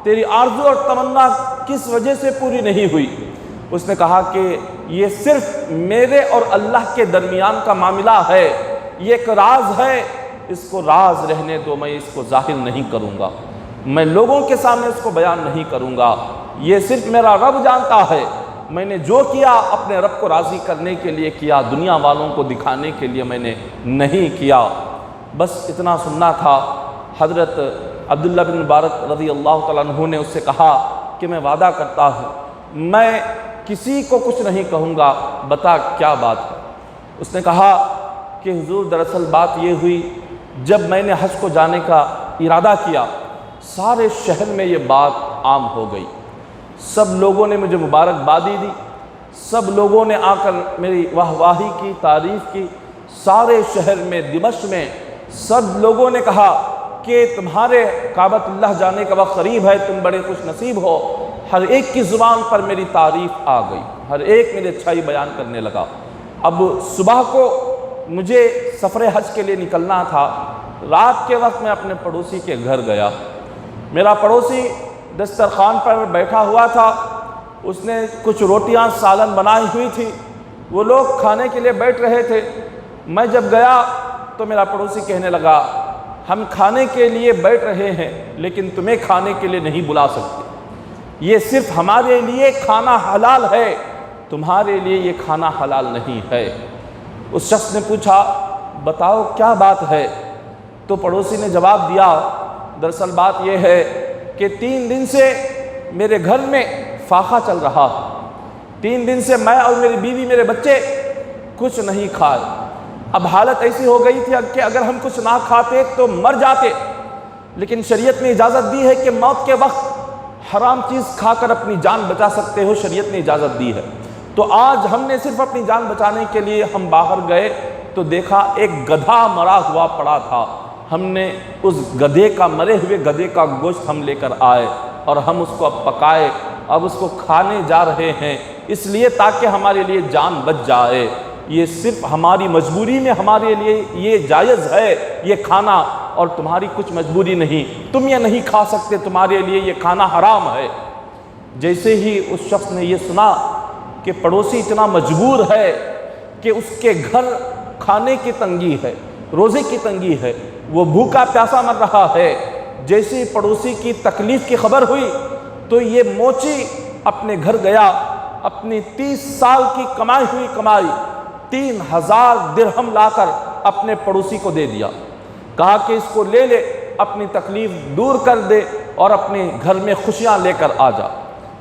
تیری آرزو اور تمنا کس وجہ سے پوری نہیں ہوئی؟ اس نے کہا کہ یہ صرف میرے اور اللہ کے درمیان کا معاملہ ہے، یہ ایک راز ہے، اس کو راز رہنے دو، میں اس کو ظاہر نہیں کروں گا، میں لوگوں کے سامنے اس کو بیان نہیں کروں گا، یہ صرف میرا رب جانتا ہے، میں نے جو کیا اپنے رب کو راضی کرنے کے لیے کیا، دنیا والوں کو دکھانے کے لیے میں نے نہیں کیا۔ بس اتنا سننا تھا۔ حضرت عبداللہ بن مبارک رضی اللہ تعالیٰ عنہ نے اس سے کہا کہ میں وعدہ کرتا ہوں میں کسی کو کچھ نہیں کہوں گا، بتا کیا بات ہے؟ اس نے کہا کہ حضور دراصل بات یہ ہوئی، جب میں نے حج کو جانے کا ارادہ کیا سارے شہر میں یہ بات عام ہو گئی، سب لوگوں نے مجھے مبارکبادی دی، سب لوگوں نے آ کر میری واہی کی، تعریف کی، سارے شہر میں دمشق میں سب لوگوں نے کہا کہ تمہارے کعبۃ اللہ جانے کا وقت قریب ہے، تم بڑے خوش نصیب ہو۔ ہر ایک کی زبان پر میری تعریف آ گئی، ہر ایک میری اچھائی بیان کرنے لگا۔ اب صبح کو مجھے سفر حج کے لیے نکلنا تھا، رات کے وقت میں اپنے پڑوسی کے گھر گیا، میرا پڑوسی دسترخوان پر بیٹھا ہوا تھا، اس نے کچھ روٹیاں سالن بنائی ہوئی تھی، وہ لوگ کھانے کے لیے بیٹھ رہے تھے۔ میں جب گیا تو میرا پڑوسی کہنے لگا ہم کھانے کے لیے بیٹھ رہے ہیں لیکن تمہیں کھانے کے لیے نہیں بلا سکتے، یہ صرف ہمارے لیے کھانا حلال ہے، تمہارے لیے یہ کھانا حلال نہیں ہے۔ اس شخص نے پوچھا بتاؤ کیا بات ہے؟ تو پڑوسی نے جواب دیا دراصل بات یہ ہے کہ 3 دن سے میرے گھر میں فاقہ چل رہا ہے، 3 دن سے میں اور میری بیوی میرے بچے کچھ نہیں کھائے۔ اب حالت ایسی ہو گئی تھی کہ اگر ہم کچھ نہ کھاتے تو مر جاتے، لیکن شریعت نے اجازت دی ہے کہ موت کے وقت حرام چیز کھا کر اپنی جان بچا سکتے ہو، شریعت نے اجازت دی ہے۔ تو آج ہم نے صرف اپنی جان بچانے کے لیے ہم باہر گئے تو دیکھا ایک گدھا مرا ہوا پڑا تھا، ہم نے اس گدھے کا مرے ہوئے گدھے کا گوشت ہم لے کر آئے اور ہم اس کو اب پکائے، اب اس کو کھانے جا رہے ہیں، اس لیے تاکہ ہمارے لیے جان بچ جائے۔ یہ صرف ہماری مجبوری میں ہمارے لیے یہ جائز ہے یہ کھانا، اور تمہاری کچھ مجبوری نہیں، تم یہ نہیں کھا سکتے، تمہارے لیے یہ کھانا حرام ہے۔ جیسے ہی اس شخص نے یہ سنا کہ پڑوسی اتنا مجبور ہے کہ اس کے گھر کھانے کی تنگی ہے، روزے کی تنگی ہے، وہ بھوکا پیاسا مر رہا ہے، جیسے پڑوسی کی تکلیف کی خبر ہوئی تو یہ موچی اپنے گھر گیا، اپنی 30 سال کی کمائی ہوئی کمائی 3000 درہم لا کر اپنے پڑوسی کو دے دیا، کہا کہ اس کو لے لے، اپنی تکلیف دور کر دے اور اپنے گھر میں خوشیاں لے کر آ جا۔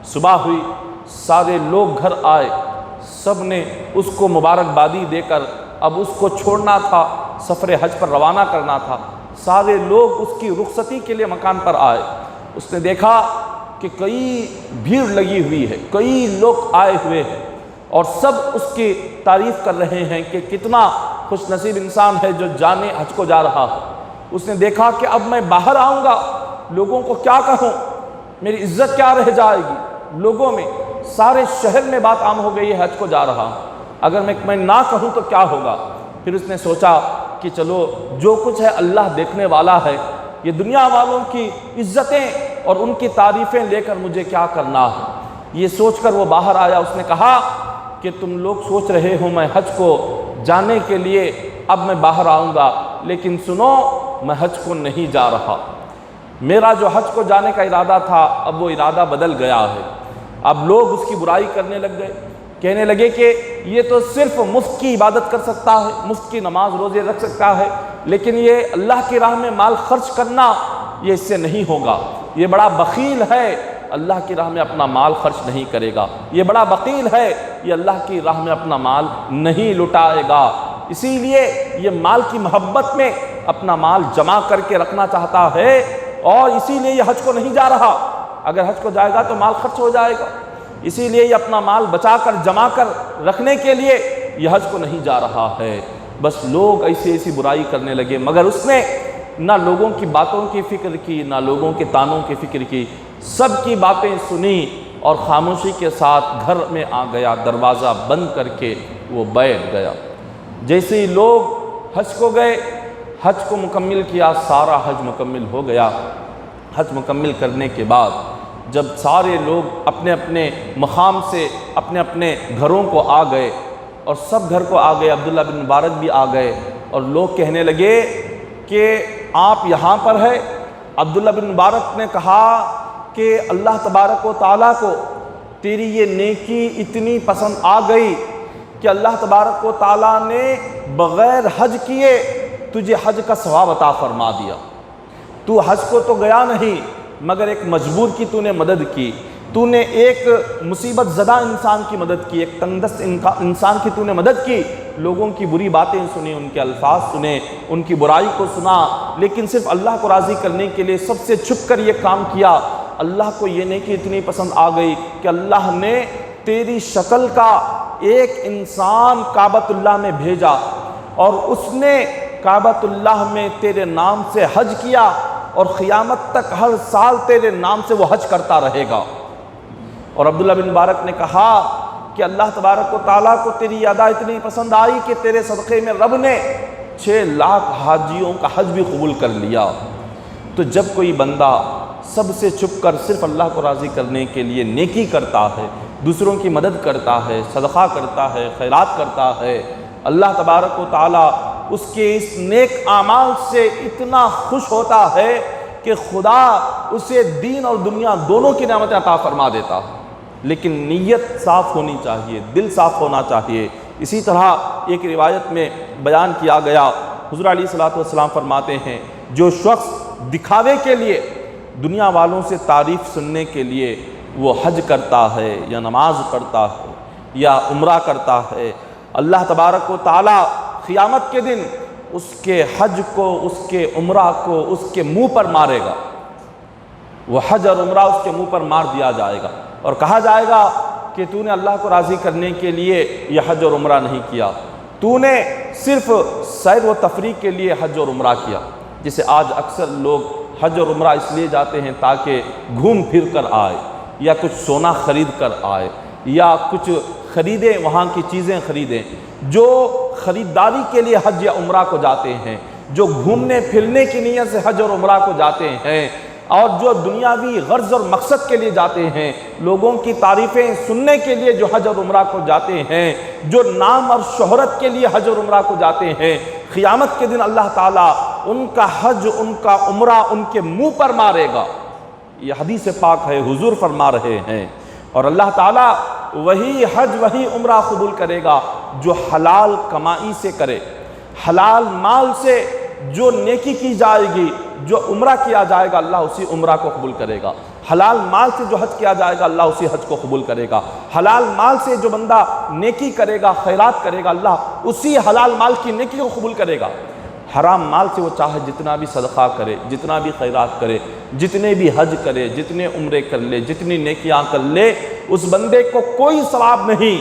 صبح ہوئی، سارے لوگ گھر آئے، سب نے اس کو مبارکبادی دے کر اب اس کو چھوڑنا تھا، سفر حج پر روانہ کرنا تھا، سارے لوگ اس کی رخصتی کے لیے مکان پر آئے۔ اس نے دیکھا کہ کئی بھیڑ لگی ہوئی ہے، کئی لوگ آئے ہوئے ہیں اور سب اس کی تعریف کر رہے ہیں کہ کتنا خوش نصیب انسان ہے جو جانے حج کو جا رہا ہے۔ اس نے دیکھا کہ اب میں باہر آؤں گا، لوگوں کو کیا کہوں، میری عزت کیا رہ جائے گی لوگوں میں، سارے شہر میں بات عام ہو گئی ہے حج کو جا رہا ہوں، اگر میں نہ کہوں تو کیا ہوگا۔ پھر اس نے سوچا کہ چلو جو کچھ ہے اللہ دیکھنے والا ہے، یہ دنیا والوں کی عزتیں اور ان کی تعریفیں لے کر مجھے کیا کرنا ہے۔ یہ سوچ کر وہ باہر آیا، اس نے کہا کہ تم لوگ سوچ رہے ہو میں حج کو جانے کے لیے اب میں باہر آؤں گا، لیکن سنو میں حج کو نہیں جا رہا، میرا جو حج کو جانے کا ارادہ تھا اب وہ ارادہ بدل گیا ہے۔ اب لوگ اس کی برائی کرنے لگ گئے، کہنے لگے کہ یہ تو صرف مفت کی عبادت کر سکتا ہے، مفت کی نماز روزے رکھ سکتا ہے، لیکن یہ اللہ کی راہ میں مال خرچ کرنا یہ اس سے نہیں ہوگا، یہ بڑا بخیل ہے، اللہ کی راہ میں اپنا مال خرچ نہیں کرے گا، یہ بڑا بخیل ہے، یہ اللہ کی راہ میں اپنا مال نہیں لٹائے گا، اسی لیے یہ مال کی محبت میں اپنا مال جمع کر کے رکھنا چاہتا ہے اور اسی لیے یہ حج کو نہیں جا رہا، اگر حج کو جائے گا تو مال خرچ ہو جائے گا، اسی لیے یہ اپنا مال بچا کر جمع کر رکھنے کے لیے یہ حج کو نہیں جا رہا ہے۔ بس لوگ ایسی برائی کرنے لگے، مگر اس نے نہ لوگوں کی باتوں کی فکر کی، نہ لوگوں کے تانوں کی فکر کی، سب کی باتیں سنی اور خاموشی کے ساتھ گھر میں آ گیا، دروازہ بند کر کے وہ بیٹھ گیا۔ جیسے ہی لوگ حج کو گئے، حج کو مکمل کیا، سارا حج مکمل ہو گیا۔ حج مکمل کرنے کے بعد جب سارے لوگ اپنے اپنے مقام سے اپنے اپنے گھروں کو آ گئے اور سب گھر کو آ گئے، عبداللہ بن مبارک بھی آ گئے، اور لوگ کہنے لگے کہ آپ یہاں پر ہے۔ عبداللہ بن مبارک نے کہا کہ اللہ تبارک و تعالیٰ کو تیری یہ نیکی اتنی پسند آ گئی کہ اللہ تبارک و تعالیٰ نے بغیر حج کیے تجھے حج کا ثواب عطا فرما دیا۔ تو حج کو تو گیا نہیں، مگر ایک مجبور کی تو نے مدد کی، تو نے ایک مصیبت زدہ انسان کی مدد کی، ایک تنگدست انسان کی تو نے مدد کی، لوگوں کی بری باتیں سنیں، ان کے الفاظ سنے، ان کی برائی کو سنا، لیکن صرف اللہ کو راضی کرنے کے لیے سب سے چھپ کر یہ کام کیا۔ اللہ کو یہ نیکی اتنی پسند آ گئی کہ اللہ نے تیری شکل کا ایک انسان کعبۃ اللہ میں بھیجا، اور اس نے کعبۃ اللہ میں تیرے نام سے حج کیا، اور قیامت تک ہر سال تیرے نام سے وہ حج کرتا رہے گا۔ اور عبداللہ بن مبارک نے کہا کہ اللہ تبارک و تعالیٰ کو تیری ادا اتنی پسند آئی کہ تیرے صدقے میں رب نے 6 لاکھ حاجیوں کا حج بھی قبول کر لیا۔ تو جب کوئی بندہ سب سے چھپ کر صرف اللہ کو راضی کرنے کے لیے نیکی کرتا ہے، دوسروں کی مدد کرتا ہے، صدقہ کرتا ہے، خیرات کرتا ہے، اللہ تبارک و تعالیٰ اس کے اس نیک اعمال سے اتنا خوش ہوتا ہے کہ خدا اسے دین اور دنیا دونوں کی نعمتیں عطا فرما دیتا ہے۔ لیکن نیت صاف ہونی چاہیے، دل صاف ہونا چاہیے۔ اسی طرح ایک روایت میں بیان کیا گیا، حضور علیہ الصلوۃ والسلام فرماتے ہیں، جو شخص دکھاوے کے لیے دنیا والوں سے تعریف سننے کے لیے وہ حج کرتا ہے یا نماز پڑھتا ہے یا عمرہ کرتا ہے، اللہ تبارک و تعالیٰ قیامت کے دن اس کے حج کو، اس کے عمرہ کو اس کے منہ پر مارے گا۔ وہ حج اور عمرہ اس کے منہ پر مار دیا جائے گا، اور کہا جائے گا کہ تو نے اللہ کو راضی کرنے کے لیے یہ حج اور عمرہ نہیں کیا، تو نے صرف سیر و تفریح کے لیے حج اور عمرہ کیا۔ جسے آج اکثر لوگ حج اور عمرہ اس لیے جاتے ہیں تاکہ گھوم پھر کر آئے، یا کچھ سونا خرید کر آئے، یا کچھ خریدیں، وہاں کی چیزیں خریدیں۔ جو خریداری کے لیے حج یا عمرہ کو جاتے ہیں، جو گھومنے پھرنے کی نیت سے حج اور عمرہ کو جاتے ہیں، اور جو دنیاوی غرض اور مقصد کے لیے جاتے ہیں، لوگوں کی تعریفیں سننے کے لیے جو حج اور عمرہ کو جاتے ہیں، جو نام اور شہرت کے لیے حج اور عمرہ کو جاتے ہیں، قیامت کے دن اللہ تعالیٰ ان کا حج، ان کا عمرہ ان کے منہ پر مارے گا۔ یہ حدیث پاک ہے، حضور فرما رہے ہیں۔ اور اللہ تعالیٰ وہی حج وہی عمرہ قبول کرے گا جو حلال کمائی سے کرے، حلال مال سے جو نیکی کی جائے گی، جو عمرہ کیا جائے گا، اللہ اسی عمرہ کو قبول کرے گا۔ حلال مال سے جو حج کیا جائے گا، اللہ اسی حج کو قبول کرے گا۔ حلال مال سے جو بندہ نیکی کرے گا، خیرات کرے گا، اللہ اسی حلال مال کی نیکی کو قبول کرے گا۔ حرام مال سے وہ چاہے جتنا بھی صدقہ کرے، جتنا بھی خیرات کرے، جتنے بھی حج کرے، جتنے عمرے کر لے، جتنی نیکیاں کر لے، اس بندے کو کوئی ثواب نہیں۔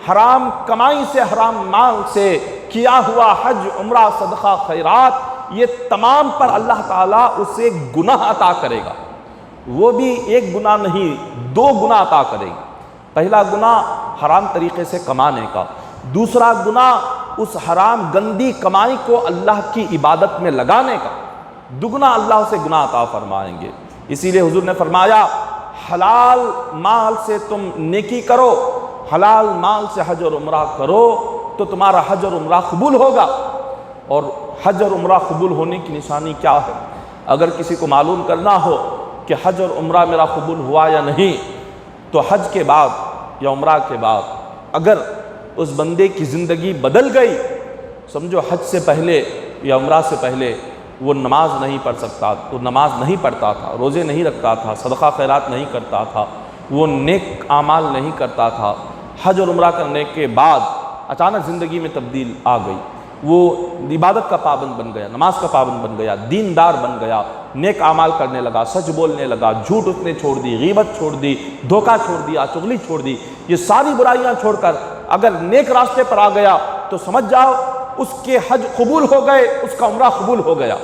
حرام کمائی سے، حرام مال سے کیا ہوا حج، عمرہ، صدقہ، خیرات، یہ تمام پر اللہ تعالیٰ اسے گناہ عطا کرے گا۔ وہ بھی ایک گناہ نہیں، 2 گناہ عطا کرے گا۔ پہلا گناہ حرام طریقے سے کمانے کا، دوسرا گناہ اس حرام گندی کمائی کو اللہ کی عبادت میں لگانے کا، دگنا اللہ سے گناہ عطا فرمائیں گے۔ اسی لیے حضور نے فرمایا، حلال مال سے تم نیکی کرو، حلال مال سے حج اور عمرہ کرو تو تمہارا حج اور عمرہ قبول ہوگا۔ اور حج اور عمرہ قبول ہونے کی نشانی کیا ہے؟ اگر کسی کو معلوم کرنا ہو کہ حج اور عمرہ میرا قبول ہوا یا نہیں، تو حج کے بعد یا عمرہ کے بعد اگر اس بندے کی زندگی بدل گئی، سمجھو حج سے پہلے یا عمرہ سے پہلے وہ نماز نہیں پڑھ سکتا، وہ نماز نہیں پڑھتا تھا، روزے نہیں رکھتا تھا، صدقہ خیرات نہیں کرتا تھا، وہ نیک اعمال نہیں کرتا تھا، حج اور عمرہ کرنے کے بعد اچانک زندگی میں تبدیل آ گئی، وہ عبادت کا پابند بن گیا، نماز کا پابند بن گیا، دیندار بن گیا، نیک اعمال کرنے لگا، سچ بولنے لگا، جھوٹ اس نے چھوڑ دی، غیبت چھوڑ دی، دھوکہ چھوڑ دیا، چغلی چھوڑ دی، یہ ساری برائیاں چھوڑ کر اگر نیک راستے پر آ گیا تو سمجھ جاؤ اس کے حج قبول ہو گئے، اس کا عمرہ قبول ہو گیا۔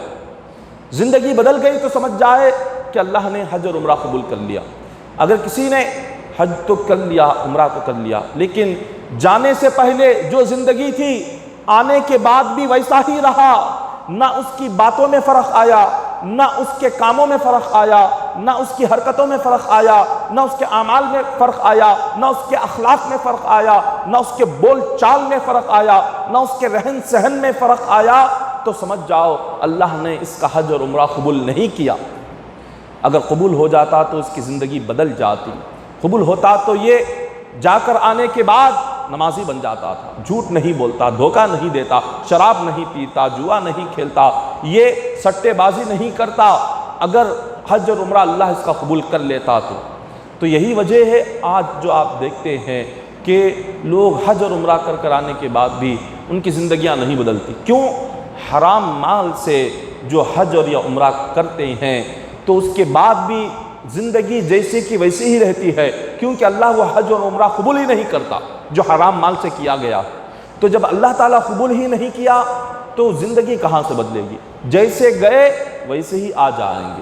زندگی بدل گئی تو سمجھ جائے کہ اللہ نے حج اور عمرہ قبول کر لیا۔ اگر کسی نے حج تو کر لیا، عمرہ تو کر لیا، لیکن جانے سے پہلے جو زندگی تھی آنے کے بعد بھی ویسا ہی رہا، نہ اس کی باتوں میں فرق آیا، نہ اس کے کاموں میں فرق آیا، نہ اس کی حرکتوں میں فرق آیا، نہ اس کے اعمال میں فرق آیا، نہ اس کے اخلاق میں فرق آیا، نہ اس کے بول چال میں فرق آیا، نہ اس کے رہن سہن میں فرق آیا، تو سمجھ جاؤ اللہ نے اس کا حج اور عمرہ قبول نہیں کیا۔ اگر قبول ہو جاتا تو اس کی زندگی بدل جاتی، قبول ہوتا تو یہ جا کر آنے کے بعد نمازی بن جاتا تھا، جھوٹ نہیں بولتا، دھوکہ نہیں دیتا، شراب نہیں پیتا، جوا نہیں کھیلتا، یہ سٹے بازی نہیں کرتا۔ اگر حج اور عمرہ اللہ اس کا قبول کر لیتا تو یہی وجہ ہے آج جو آپ دیکھتے ہیں کہ لوگ حج اور عمرہ کر آنے کے بعد بھی ان کی زندگیاں نہیں بدلتی۔ کیوں؟ حرام مال سے جو حج اور یا عمرہ کرتے ہیں تو اس کے بعد بھی زندگی جیسے کی ویسے ہی رہتی ہے، کیونکہ اللہ وہ حج اور عمرہ قبول ہی نہیں کرتا جو حرام مال سے کیا گیا۔ تو جب اللہ تعالیٰ قبول ہی نہیں کیا تو زندگی کہاں سے بدلے گی؟ جیسے گئے ویسے ہی آ جائیں گے،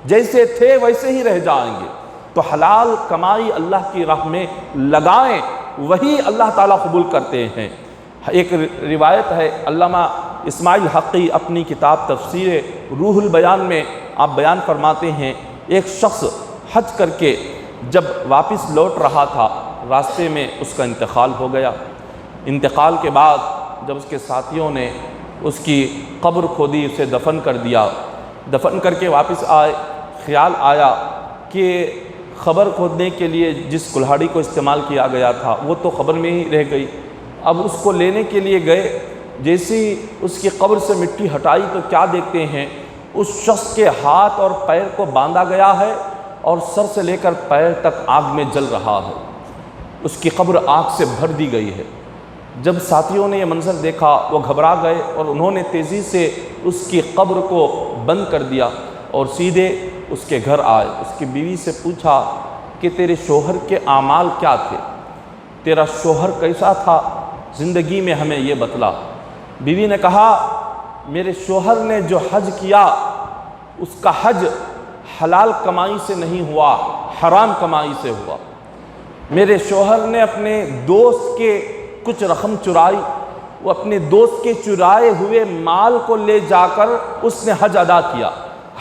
جیسے تھے ویسے ہی رہ جائیں گے۔ تو حلال کمائی اللہ کی راہ میں لگائیں، وہی اللہ تعالیٰ قبول کرتے ہیں۔ ایک روایت ہے، علامہ اسماعیل حقی اپنی کتاب تفسیر روح البیان میں آپ بیان فرماتے ہیں، ایک شخص حج کر کے جب واپس لوٹ رہا تھا، راستے میں اس کا انتقال ہو گیا۔ انتقال کے بعد جب اس کے ساتھیوں نے اس کی قبر کھودی، اسے دفن کر دیا، دفن کر کے واپس آئے، خیال آیا کہ قبر کھودنے کے لیے جس کلہاڑی کو استعمال کیا گیا تھا وہ تو قبر میں ہی رہ گئی۔ اب اس کو لینے کے لیے گئے، جیسی اس کی قبر سے مٹی ہٹائی تو کیا دیکھتے ہیں، اس شخص کے ہاتھ اور پیر کو باندھا گیا ہے اور سر سے لے کر پیر تک آگ میں جل رہا ہے، اس کی قبر آگ سے بھر دی گئی ہے۔ جب ساتھیوں نے یہ منظر دیکھا وہ گھبرا گئے اور انہوں نے تیزی سے اس کی قبر کو بند کر دیا اور سیدھے اس کے گھر آئے۔ اس کی بیوی سے پوچھا کہ تیرے شوہر کے اعمال کیا تھے، تیرا شوہر کیسا تھا زندگی میں، ہمیں یہ بتلا۔ بیوی نے کہا میرے شوہر نے جو حج کیا اس کا حج حلال کمائی سے نہیں ہوا، حرام کمائی سے ہوا۔ میرے شوہر نے اپنے دوست کے کچھ رقم چرائی، وہ اپنے دوست کے چرائے ہوئے مال کو لے جا کر اس نے حج ادا کیا۔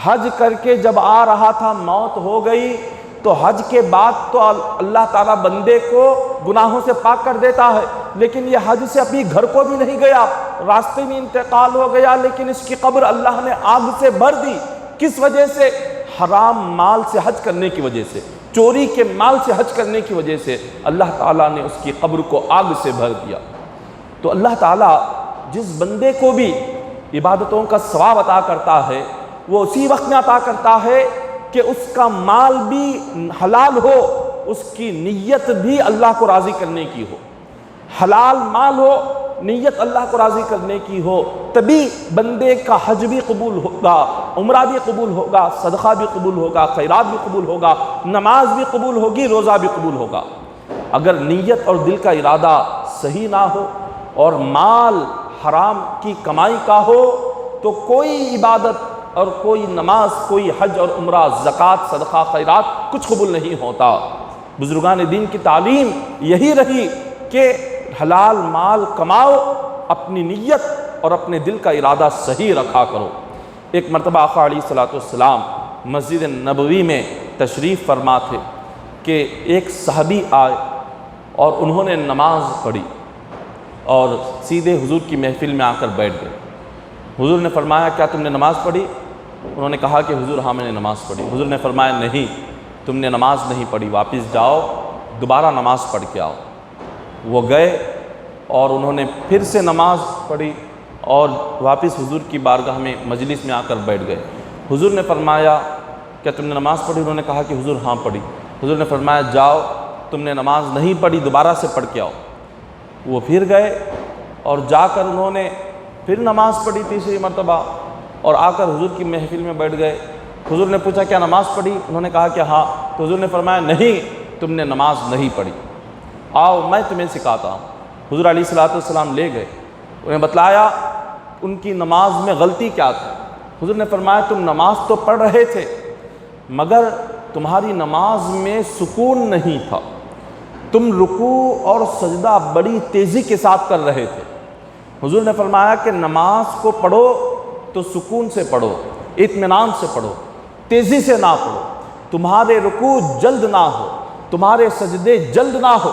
حج کر کے جب آ رہا تھا موت ہو گئی، تو حج کے بعد تو اللہ تعالیٰ بندے کو گناہوں سے پاک کر دیتا ہے، لیکن یہ حج سے اپنی گھر کو بھی نہیں گیا، راستے میں انتقال ہو گیا، لیکن اس کی قبر اللہ نے آگ سے بھر دی۔ کس وجہ سے؟ حرام مال سے حج کرنے کی وجہ سے، چوری کے مال سے حج کرنے کی وجہ سے اللہ تعالیٰ نے اس کی قبر کو آگ سے بھر دیا۔ تو اللہ تعالیٰ جس بندے کو بھی عبادتوں کا ثواب عطا کرتا ہے وہ اسی وقت میں عطا کرتا ہے کہ اس کا مال بھی حلال ہو، اس کی نیت بھی اللہ کو راضی کرنے کی ہو۔ حلال مال ہو، نیت اللہ کو راضی کرنے کی ہو، تبھی بندے کا حج بھی قبول ہوگا، عمرہ بھی قبول ہوگا، صدقہ بھی قبول ہوگا، خیرات بھی قبول ہوگا، نماز بھی قبول ہوگی، روزہ بھی قبول ہوگا۔ اگر نیت اور دل کا ارادہ صحیح نہ ہو اور مال حرام کی کمائی کا ہو تو کوئی عبادت اور کوئی نماز، کوئی حج اور عمرہ، زکوٰۃ، صدقہ، خیرات کچھ قبول نہیں ہوتا۔ بزرگان دین کی تعلیم یہی رہی کہ حلال مال کماؤ، اپنی نیت اور اپنے دل کا ارادہ صحیح رکھا کرو۔ ایک مرتبہ آقا علیہ الصلوۃ والسلام مسجد نبوی میں تشریف فرما تھے کہ ایک صحابی آئے اور انہوں نے نماز پڑھی اور سیدھے حضور کی محفل میں آ کر بیٹھ گئے۔ حضور نے فرمایا کیا تم نے نماز پڑھی؟ انہوں نے کہا کہ حضور ہاں میں نے نماز پڑھی۔ حضور نے فرمایا نہیں، تم نے نماز نہیں پڑھی، واپس جاؤ، دوبارہ نماز پڑھ کے آؤ۔ وہ گئے اور انہوں نے پھر سے نماز پڑھی اور واپس حضور کی بارگاہ میں مجلس میں آ کر بیٹھ گئے۔ حضور نے فرمایا کیا تم نے نماز پڑھی؟ انہوں نے کہا کہ حضور ہاں پڑھی۔ حضور نے فرمایا جاؤ، تم نے نماز نہیں پڑھی، دوبارہ سے پڑھ کے آؤ۔ وہ پھر گئے اور جا کر انہوں نے پھر نماز پڑھی تیسری مرتبہ اور آ کر حضور کی محفل میں بیٹھ گئے۔ حضور نے پوچھا کیا نماز پڑھی؟ انہوں نے کہا کہ ہاں۔ تو حضور نے فرمایا نہیں، تم نے نماز نہیں پڑھی، آؤ میں تمہیں سکھاتا ہوں۔ حضور علیہ الصلوۃ والسلام لے گئے، انہیں بتلایا ان کی نماز میں غلطی کیا تھی۔ حضور نے فرمایا تم نماز تو پڑھ رہے تھے مگر تمہاری نماز میں سکون نہیں تھا، تم رکوع اور سجدہ بڑی تیزی کے ساتھ کر رہے تھے۔ حضور نے فرمایا کہ نماز کو پڑھو تو سکون سے پڑھو، اطمینان سے پڑھو، تیزی سے نہ پڑھو۔ تمہارے رکوع جلد نہ ہو، تمہارے سجدے جلد نہ ہو۔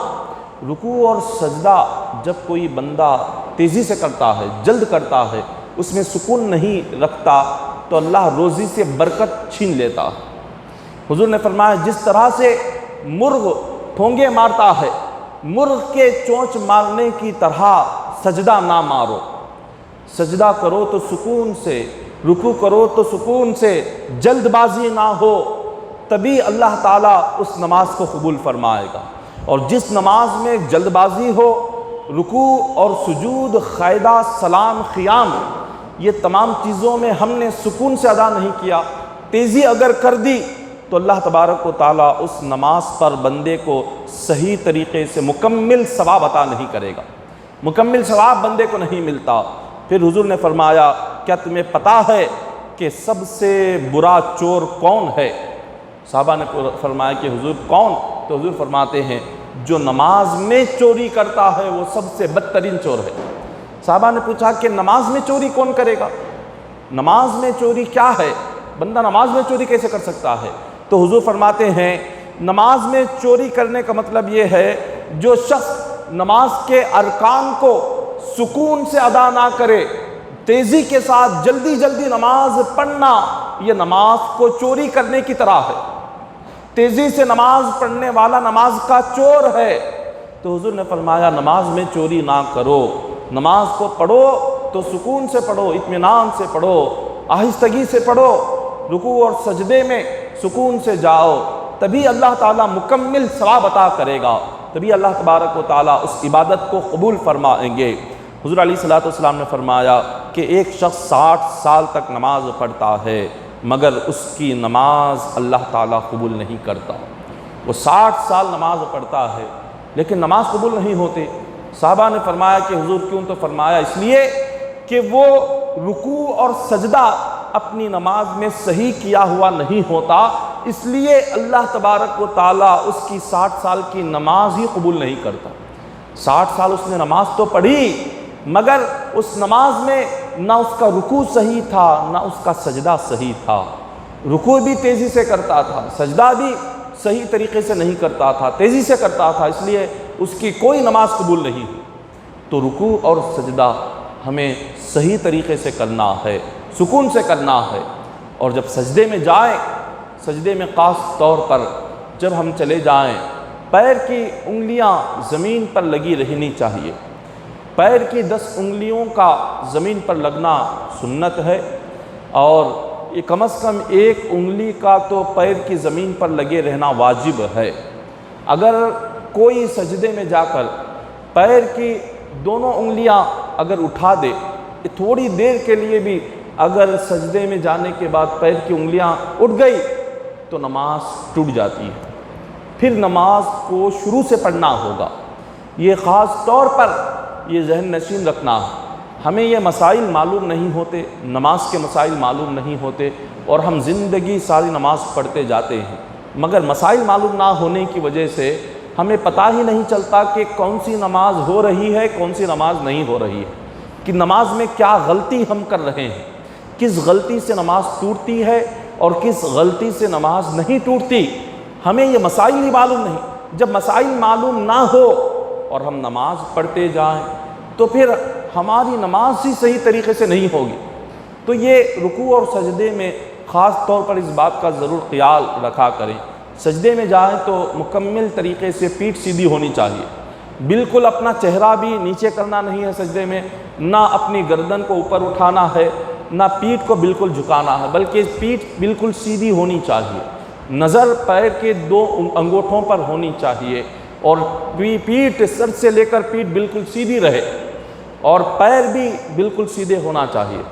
رکوع اور سجدہ جب کوئی بندہ تیزی سے کرتا ہے، جلد کرتا ہے، اس میں سکون نہیں رکھتا، تو اللہ روزی سے برکت چھین لیتا ہے۔ حضور نے فرمایا جس طرح سے مرغ ٹھونگے مارتا ہے، مرغ کے چونچ مارنے کی طرح سجدہ نہ مارو، سجدہ کرو تو سکون سے، رکوع کرو تو سکون سے، جلد بازی نہ ہو، تبھی اللہ تعالیٰ اس نماز کو قبول فرمائے گا۔ اور جس نماز میں جلد بازی ہو، رکوع اور سجود، قاعدہ، سلام، قیام، یہ تمام چیزوں میں ہم نے سکون سے ادا نہیں کیا، تیزی اگر کر دی، تو اللہ تبارک و تعالیٰ اس نماز پر بندے کو صحیح طریقے سے مکمل ثواب عطا نہیں کرے گا، مکمل ثواب بندے کو نہیں ملتا۔ پھر حضور نے فرمایا کیا تمہیں پتہ ہے کہ سب سے برا چور کون ہے؟ صحابہ نے فرمایا کہ حضور کون؟ تو حضور فرماتے ہیں جو نماز میں چوری کرتا ہے وہ سب سے بدترین چور ہے۔ صحابہ نے پوچھا کہ نماز میں چوری کون کرے گا؟ نماز میں چوری کیا ہے؟ بندہ نماز میں چوری کیسے کر سکتا ہے؟ تو حضور فرماتے ہیں نماز میں چوری کرنے کا مطلب یہ ہے جو شخص نماز کے ارکان کو سکون سے ادا نہ کرے، تیزی کے ساتھ جلدی جلدی نماز پڑھنا، یہ نماز کو چوری کرنے کی طرح ہے۔ تیزی سے نماز پڑھنے والا نماز کا چور ہے۔ تو حضور نے فرمایا نماز میں چوری نہ کرو، نماز کو پڑھو تو سکون سے پڑھو، اطمینان سے پڑھو، آہستگی سے پڑھو، رکوع اور سجدے میں سکون سے جاؤ، تبھی اللہ تعالیٰ مکمل ثواب عطا کرے گا، تبھی اللہ تبارک و تعالیٰ اس عبادت کو قبول فرمائیں گے۔ حضور علیہ الصلوۃ والسلام نے فرمایا کہ ایک شخص 60 سال تک نماز پڑھتا ہے مگر اس کی نماز اللہ تعالیٰ قبول نہیں کرتا۔ وہ 60 سال نماز پڑھتا ہے لیکن نماز قبول نہیں ہوتی۔ صحابہ نے فرمایا کہ حضور کیوں؟ تو فرمایا اس لیے کہ وہ رکوع اور سجدہ اپنی نماز میں صحیح کیا ہوا نہیں ہوتا، اس لیے اللہ تبارک و تعالیٰ اس کی 60 سال کی نماز ہی قبول نہیں کرتا۔ 60 سال اس نے نماز تو پڑھی مگر اس نماز میں نہ اس کا رکوع صحیح تھا نہ اس کا سجدہ صحیح تھا، رکوع بھی تیزی سے کرتا تھا، سجدہ بھی صحیح طریقے سے نہیں کرتا تھا، تیزی سے کرتا تھا، اس لیے اس کی کوئی نماز قبول نہیں ہوئی۔ تو رکوع اور سجدہ ہمیں صحیح طریقے سے کرنا ہے، سکون سے کرنا ہے۔ اور جب سجدے میں جائیں، سجدے میں خاص طور پر جب ہم چلے جائیں، پیر کی انگلیاں زمین پر لگی رہنی چاہیے۔ پیر کی 10 انگلیوں کا زمین پر لگنا سنت ہے، اور یہ کم از کم ایک انگلی کا تو پیر کی زمین پر لگے رہنا واجب ہے۔ اگر کوئی سجدے میں جا کر پیر کی دونوں انگلیاں اگر اٹھا دے، تھوڑی دیر کے لیے بھی اگر سجدے میں جانے کے بعد پیر کی انگلیاں اٹھ گئی تو نماز ٹوٹ جاتی ہے، پھر نماز کو شروع سے پڑھنا ہوگا۔ یہ خاص طور پر یہ ذہن نشین رکھنا ہے، ہمیں یہ مسائل معلوم نہیں ہوتے، نماز کے مسائل معلوم نہیں ہوتے، اور ہم زندگی ساری نماز پڑھتے جاتے ہیں، مگر مسائل معلوم نہ ہونے کی وجہ سے ہمیں پتہ ہی نہیں چلتا کہ کون سی نماز ہو رہی ہے، کون سی نماز نہیں ہو رہی ہے، کہ نماز میں کیا غلطی ہم کر رہے ہیں، کس غلطی سے نماز ٹوٹتی ہے اور کس غلطی سے نماز نہیں ٹوٹتی، ہمیں یہ مسائل ہی معلوم نہیں۔ جب مسائل معلوم نہ ہو اور ہم نماز پڑھتے جائیں تو پھر ہماری نماز ہی صحیح طریقے سے نہیں ہوگی۔ تو یہ رکوع اور سجدے میں خاص طور پر اس بات کا ضرور خیال رکھا کریں۔ سجدے میں جائیں تو مکمل طریقے سے پیٹھ سیدھی ہونی چاہیے، بالکل اپنا چہرہ بھی نیچے کرنا نہیں ہے سجدے میں، نہ اپنی گردن کو اوپر اٹھانا ہے، نہ پیٹھ کو بالکل جھکانا ہے، بلکہ پیٹھ بالکل سیدھی ہونی چاہیے، نظر پیر کے 2 انگوٹھوں پر ہونی چاہیے، اور پیٹھ سر سے لے کر پیٹھ بالکل سیدھی رہے، اور پیر بھی بالکل سیدھے ہونا چاہیے۔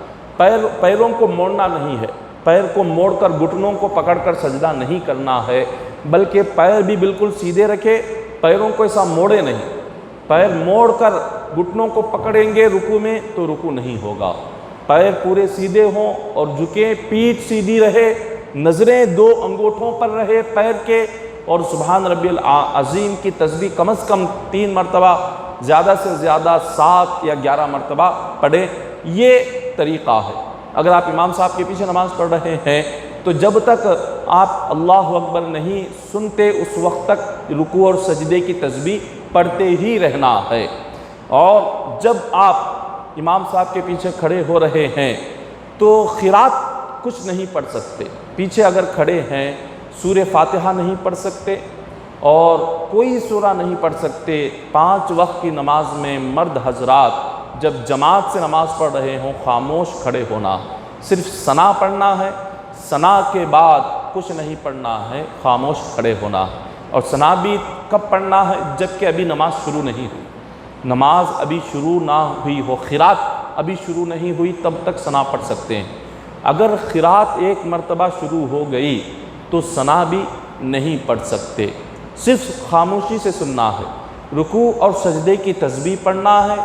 پیروں کو موڑنا نہیں ہے، پیر کو موڑ کر گھٹنوں کو پکڑ کر سجدہ نہیں کرنا ہے، بلکہ پیر بھی بالکل سیدھے رکھے، پیروں کو ایسا موڑے نہیں۔ پیر موڑ کر گھٹنوں کو پکڑیں گے رکوع میں تو رکوع نہیں ہوگا۔ پیر پورے سیدھے ہوں اور جھکیں، پیٹھ سیدھی رہے، نظریں 2 انگوٹھوں پر رہے پیر کے، اور سبحان ربی العظیم کی تسبیح کم از کم 3 مرتبہ، زیادہ سے زیادہ 7 یا 11 مرتبہ پڑھیں۔ یہ طریقہ ہے۔ اگر آپ امام صاحب کے پیچھے نماز پڑھ رہے ہیں تو جب تک آپ اللہ اکبر نہیں سنتے اس وقت تک رکوع اور سجدے کی تسبیح پڑھتے ہی رہنا ہے۔ اور جب آپ امام صاحب کے پیچھے کھڑے ہو رہے ہیں تو قرات کچھ نہیں پڑھ سکتے، پیچھے اگر کھڑے ہیں سورہ فاتحہ نہیں پڑھ سکتے اور کوئی سورہ نہیں پڑھ سکتے۔ 5 وقت کی نماز میں مرد حضرات جب جماعت سے نماز پڑھ رہے ہوں خاموش کھڑے ہونا، صرف ثنا پڑھنا ہے، ثنا کے بعد کچھ نہیں پڑھنا ہے، خاموش کھڑے ہونا۔ اور ثنا بھی کب پڑھنا ہے؟ جب کہ ابھی نماز شروع نہیں ہوئی، نماز ابھی شروع نہ ہوئی ہو، قرات ابھی شروع نہیں ہوئی، تب تک ثنا پڑھ سکتے ہیں۔ اگر قرات ایک مرتبہ شروع ہو گئی تو ثنا بھی نہیں پڑھ سکتے، صرف خاموشی سے سننا ہے۔ رکوع اور سجدے کی تسبیح پڑھنا ہے،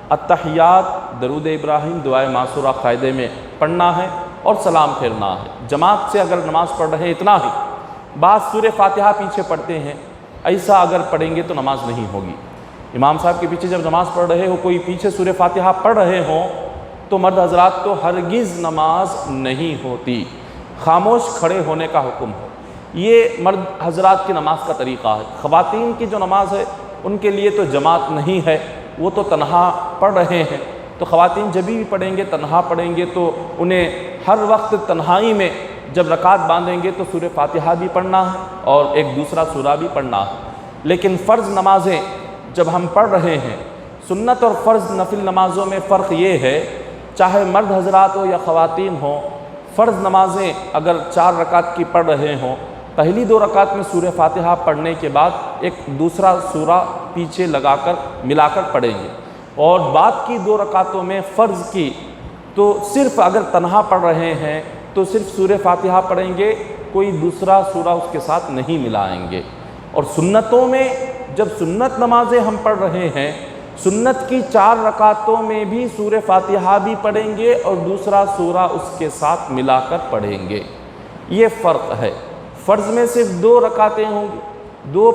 التحیات، درود ابراہیم، دعائے معصورہ قاعدے میں پڑھنا ہے اور سلام پھیرنا ہے۔ جماعت سے اگر نماز پڑھ رہے ہیں اتنا ہی، بعض سورہ فاتحہ پیچھے پڑھتے ہیں، ایسا اگر پڑھیں گے تو نماز نہیں ہوگی۔ امام صاحب کے پیچھے جب نماز پڑھ رہے ہو، کوئی پیچھے سورہ فاتحہ پڑھ رہے ہوں تو مرد حضرات تو ہرگز نماز نہیں ہوتی، خاموش کھڑے ہونے کا حکم ہے۔ یہ مرد حضرات کی نماز کا طریقہ ہے۔ خواتین کی جو نماز ہے ان کے لیے تو جماعت نہیں ہے، وہ تو تنہا پڑھ رہے ہیں، تو خواتین جب بھی پڑھیں گے تنہا پڑھیں گے تو انہیں ہر وقت تنہائی میں جب رکعت باندھیں گے تو سورہ فاتحہ بھی پڑھنا ہے اور ایک دوسرا سورہ بھی پڑھنا ہے۔ لیکن فرض نمازیں جب ہم پڑھ رہے ہیں، سنت اور فرض نفل نمازوں میں فرق یہ ہے، چاہے مرد حضرات ہو یا خواتین ہوں، فرض نمازیں اگر 4 رکعت کی پڑھ رہے ہوں، پہلی 2 رکعت میں سورہ فاتحہ پڑھنے کے بعد ایک دوسرا سورہ پیچھے لگا کر ملا کر پڑھیں گے، اور بعد کی 2 رکعتوں میں فرض کی تو صرف اگر تنہا پڑھ رہے ہیں تو صرف سورہ فاتحہ پڑھیں گے، کوئی دوسرا سورہ اس کے ساتھ نہیں ملائیں گے۔ اور سنتوں میں جب سنت نمازیں ہم پڑھ رہے ہیں، سنت کی 4 رکعتوں میں بھی سورہ فاتحہ بھی پڑھیں گے اور دوسرا سورہ اس کے ساتھ ملا کر پڑھیں گے، یہ فرق ہے۔ فرض میں صرف 2 رکعتیں ہوں گی،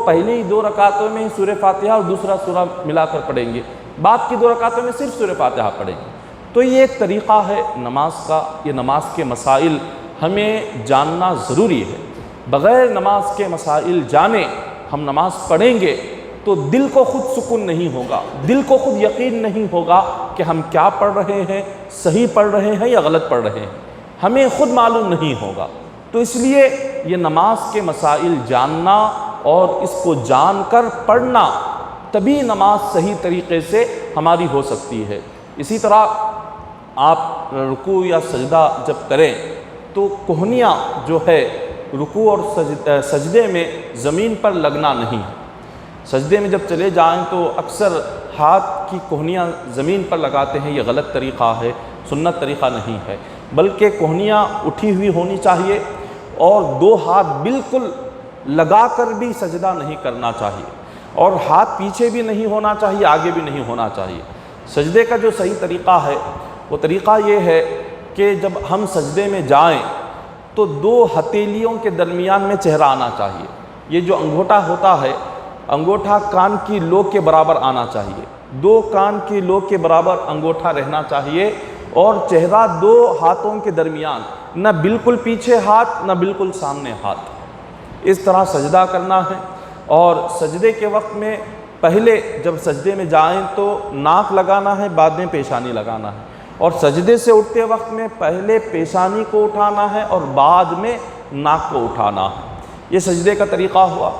پہلی 2 رکعتوں میں ہی سورہ فاتحہ اور دوسرا سورہ ملا کر پڑھیں گے، بعد کی 2 رکعتوں میں صرف سورہ فاتحہ پڑھیں گے۔ تو یہ ایک طریقہ ہے نماز کا، یہ نماز کے مسائل ہمیں جاننا ضروری ہے۔ بغیر نماز کے مسائل جانے ہم نماز پڑھیں گے تو دل کو خود سکون نہیں ہوگا، دل کو خود یقین نہیں ہوگا کہ ہم کیا پڑھ رہے ہیں، صحیح پڑھ رہے ہیں یا غلط پڑھ رہے ہیں، ہمیں خود معلوم نہیں ہوگا۔ تو اس لیے یہ نماز کے مسائل جاننا اور اس کو جان کر پڑھنا، تبھی نماز صحیح طریقے سے ہماری ہو سکتی ہے۔ اسی طرح آپ رکوع یا سجدہ جب کریں تو کوہنیاں جو ہے رکوع اور سجدے میں زمین پر لگنا نہیں ہے۔ سجدے میں جب چلے جائیں تو اکثر ہاتھ کی کوہنیاں زمین پر لگاتے ہیں، یہ غلط طریقہ ہے، سنت طریقہ نہیں ہے، بلکہ کوہنیاں اٹھی ہوئی ہونی چاہیے اور 2 ہاتھ بالکل لگا کر بھی سجدہ نہیں کرنا چاہیے، اور ہاتھ پیچھے بھی نہیں ہونا چاہیے، آگے بھی نہیں ہونا چاہیے۔ سجدے کا جو صحیح طریقہ ہے وہ طریقہ یہ ہے کہ جب ہم سجدے میں جائیں تو 2 ہتھیلیوں کے درمیان میں چہرہ آنا چاہیے۔ یہ جو انگوٹھا ہوتا ہے، انگوٹھا کان کی لو کے برابر آنا چاہیے، 2 کان کی لو کے برابر انگوٹھا رہنا چاہیے، اور چہرہ 2 ہاتھوں کے درمیان، نہ بالکل پیچھے ہاتھ نہ بالکل سامنے ہاتھ، اس طرح سجدہ کرنا ہے۔ اور سجدے کے وقت میں پہلے جب سجدے میں جائیں تو ناک لگانا ہے، بعد میں پیشانی لگانا ہے، اور سجدے سے اٹھتے وقت میں پہلے پیشانی کو اٹھانا ہے اور بعد میں ناک کو اٹھانا ہے۔ یہ سجدے کا طریقہ ہوا۔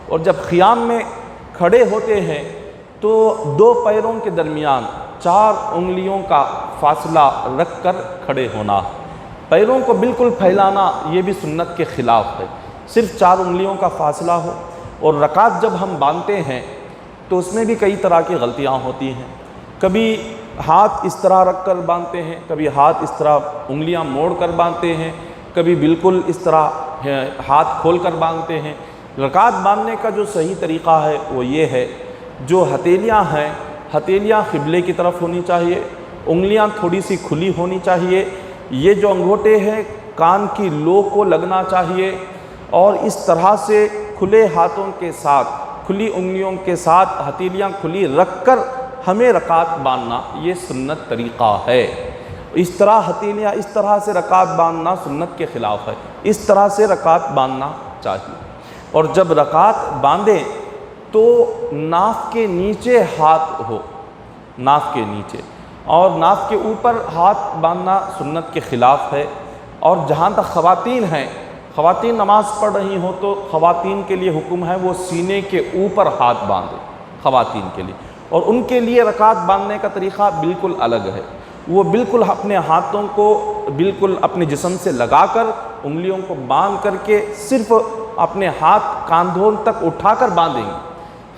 اور جب قیام میں کھڑے ہوتے ہیں تو 2 پیروں کے درمیان 4 انگلیوں کا فاصلہ رکھ کر کھڑے ہونا، پیروں کو بالکل پھیلانا یہ بھی سنت کے خلاف ہے، صرف 4 انگلیوں کا فاصلہ ہو۔ اور رکعت جب ہم باندھتے ہیں تو اس میں بھی کئی طرح کی غلطیاں ہوتی ہیں، کبھی ہاتھ اس طرح رکھ کر باندھتے ہیں، کبھی ہاتھ اس طرح انگلیاں موڑ کر باندھتے ہیں، کبھی بالکل اس طرح ہاتھ کھول کر باندھتے ہیں۔ رکعت باندھنے کا جو صحیح طریقہ ہے وہ یہ ہے، جو ہتھیلیاں ہیں ہتھیلیاں قبلے کی طرف ہونی چاہیے، انگلیاں تھوڑی سی کھلی ہونی چاہیے، یہ جو انگوٹھے ہیں کان کی لو کو لگنا چاہیے، اور اس طرح سے کھلے ہاتھوں کے ساتھ، کھلی انگلیوں کے ساتھ ہتھیلیاں کھلی رکھ کر ہمیں رکعت باندھنا، یہ سنت طریقہ ہے۔ اس طرح ہتھیلیاں اس طرح سے رکعت باندھنا سنت کے خلاف ہے، اس طرح سے رکعت باندھنا چاہیے۔ اور جب رکعت باندھیں تو ناف کے نیچے ہاتھ ہو، ناف کے نیچے، اور ناف کے اوپر ہاتھ باندھنا سنت کے خلاف ہے۔ اور جہاں تک خواتین ہیں، خواتین نماز پڑھ رہی ہوں تو خواتین کے لیے حکم ہے وہ سینے کے اوپر ہاتھ باندھیں، خواتین کے لیے، اور ان کے لیے رکعت باندھنے کا طریقہ بالکل الگ ہے۔ وہ بالکل اپنے ہاتھوں کو بالکل اپنے جسم سے لگا کر، انگلیوں کو باندھ کر کے صرف اپنے ہاتھ کاندھوں تک اٹھا کر باندھیں گی۔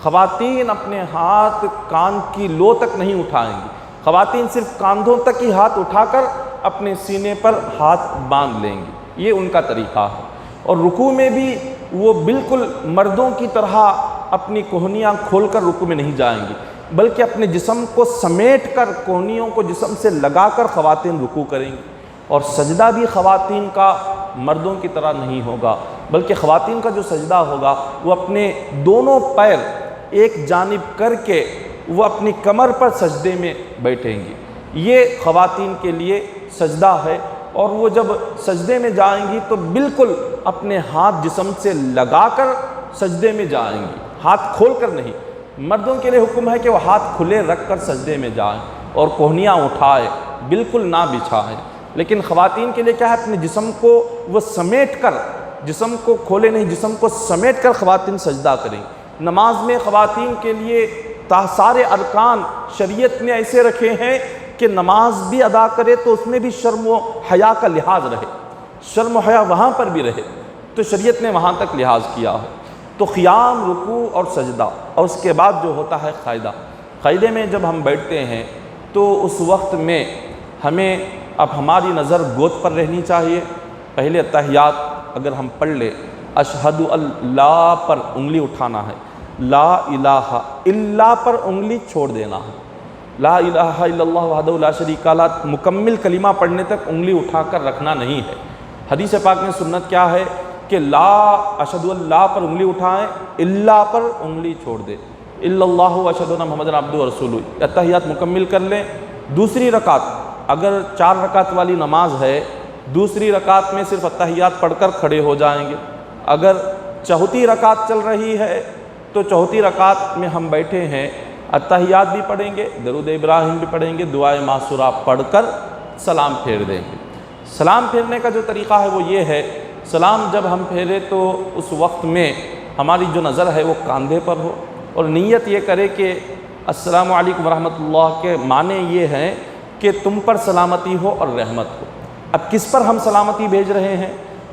خواتین اپنے ہاتھ کان کی لو تک نہیں اٹھائیں گی، خواتین صرف کاندھوں تک ہی ہاتھ اٹھا کر اپنے سینے پر ہاتھ باندھ لیں گی، یہ ان کا طریقہ ہے۔ اور رکوع میں بھی وہ بالکل مردوں کی طرح اپنی کوہنیاں کھول کر رکوع میں نہیں جائیں گی، بلکہ اپنے جسم کو سمیٹ کر کوہنیوں کو جسم سے لگا کر خواتین رکوع کریں گی۔ اور سجدہ بھی خواتین کا مردوں کی طرح نہیں ہوگا، بلکہ خواتین کا جو سجدہ ہوگا وہ اپنے دونوں پیر ایک جانب کر کے وہ اپنی کمر پر سجدے میں بیٹھیں گی، یہ خواتین کے لیے سجدہ ہے۔ اور وہ جب سجدے میں جائیں گی تو بالکل اپنے ہاتھ جسم سے لگا کر سجدے میں جائیں گی، ہاتھ کھول کر نہیں۔ مردوں کے لیے حکم ہے کہ وہ ہاتھ کھلے رکھ کر سجدے میں جائیں اور کوہنیاں اٹھائے، بالکل نہ بچھائیں۔ لیکن خواتین کے لیے کیا ہے، اپنے جسم کو وہ سمیٹ کر، جسم کو کھولے نہیں، جسم کو سمیٹ کر خواتین سجدہ کریں۔ نماز میں خواتین کے لیے سارے ارکان شریعت نے ایسے رکھے ہیں کہ نماز بھی ادا کرے تو اس میں بھی شرم و حیا کا لحاظ رہے، شرم و حیا وہاں پر بھی رہے، تو شریعت نے وہاں تک لحاظ کیا ہے۔ تو قیام، رکوع اور سجدہ، اور اس کے بعد جو ہوتا ہے قاعدہ، قاعدے میں جب ہم بیٹھتے ہیں تو اس وقت میں ہمیں اب ہماری نظر گود پر رہنی چاہیے۔ پہلے اتحیات اگر ہم پڑھ لیں، اشہد اللہ پر انگلی اٹھانا ہے، لا الہ الا پر انگلی چھوڑ دینا ہے، لا الہ الا اللہ وحدہ لا شریک لہ مکمل کلمہ پڑھنے تک انگلی اٹھا کر رکھنا نہیں ہے۔ حدیث پاک میں سنت کیا ہے کہ لا اشہد اللہ پر انگلی اٹھائیں، الا پر انگلی چھوڑ دے، الا اللہ اشہد ان محمد عبدہ ورسولہ۔ اتحیات مکمل کر لیں۔ دوسری رکعت، اگر 4 رکعت والی نماز ہے، دوسری رکعت میں صرف اتحیات پڑھ کر کھڑے ہو جائیں گے۔ اگر چوتھی رکعت چل رہی ہے تو چوتھی رکعت میں ہم بیٹھے ہیں، اتحیات بھی پڑھیں گے، درود ابراہیم بھی پڑھیں گے، دعائے معصورہ پڑھ کر سلام پھیر دیں گے۔ سلام پھیرنے کا جو طریقہ ہے وہ یہ ہے، سلام جب ہم پھیرے تو اس وقت میں ہماری جو نظر ہے وہ کاندھے پر ہو، اور نیت یہ کرے کہ السلام علیکم ورحمۃ اللہ کے معنی یہ ہیں کہ تم پر سلامتی ہو اور رحمت ہو۔ اب کس پر ہم سلامتی بھیج رہے ہیں؟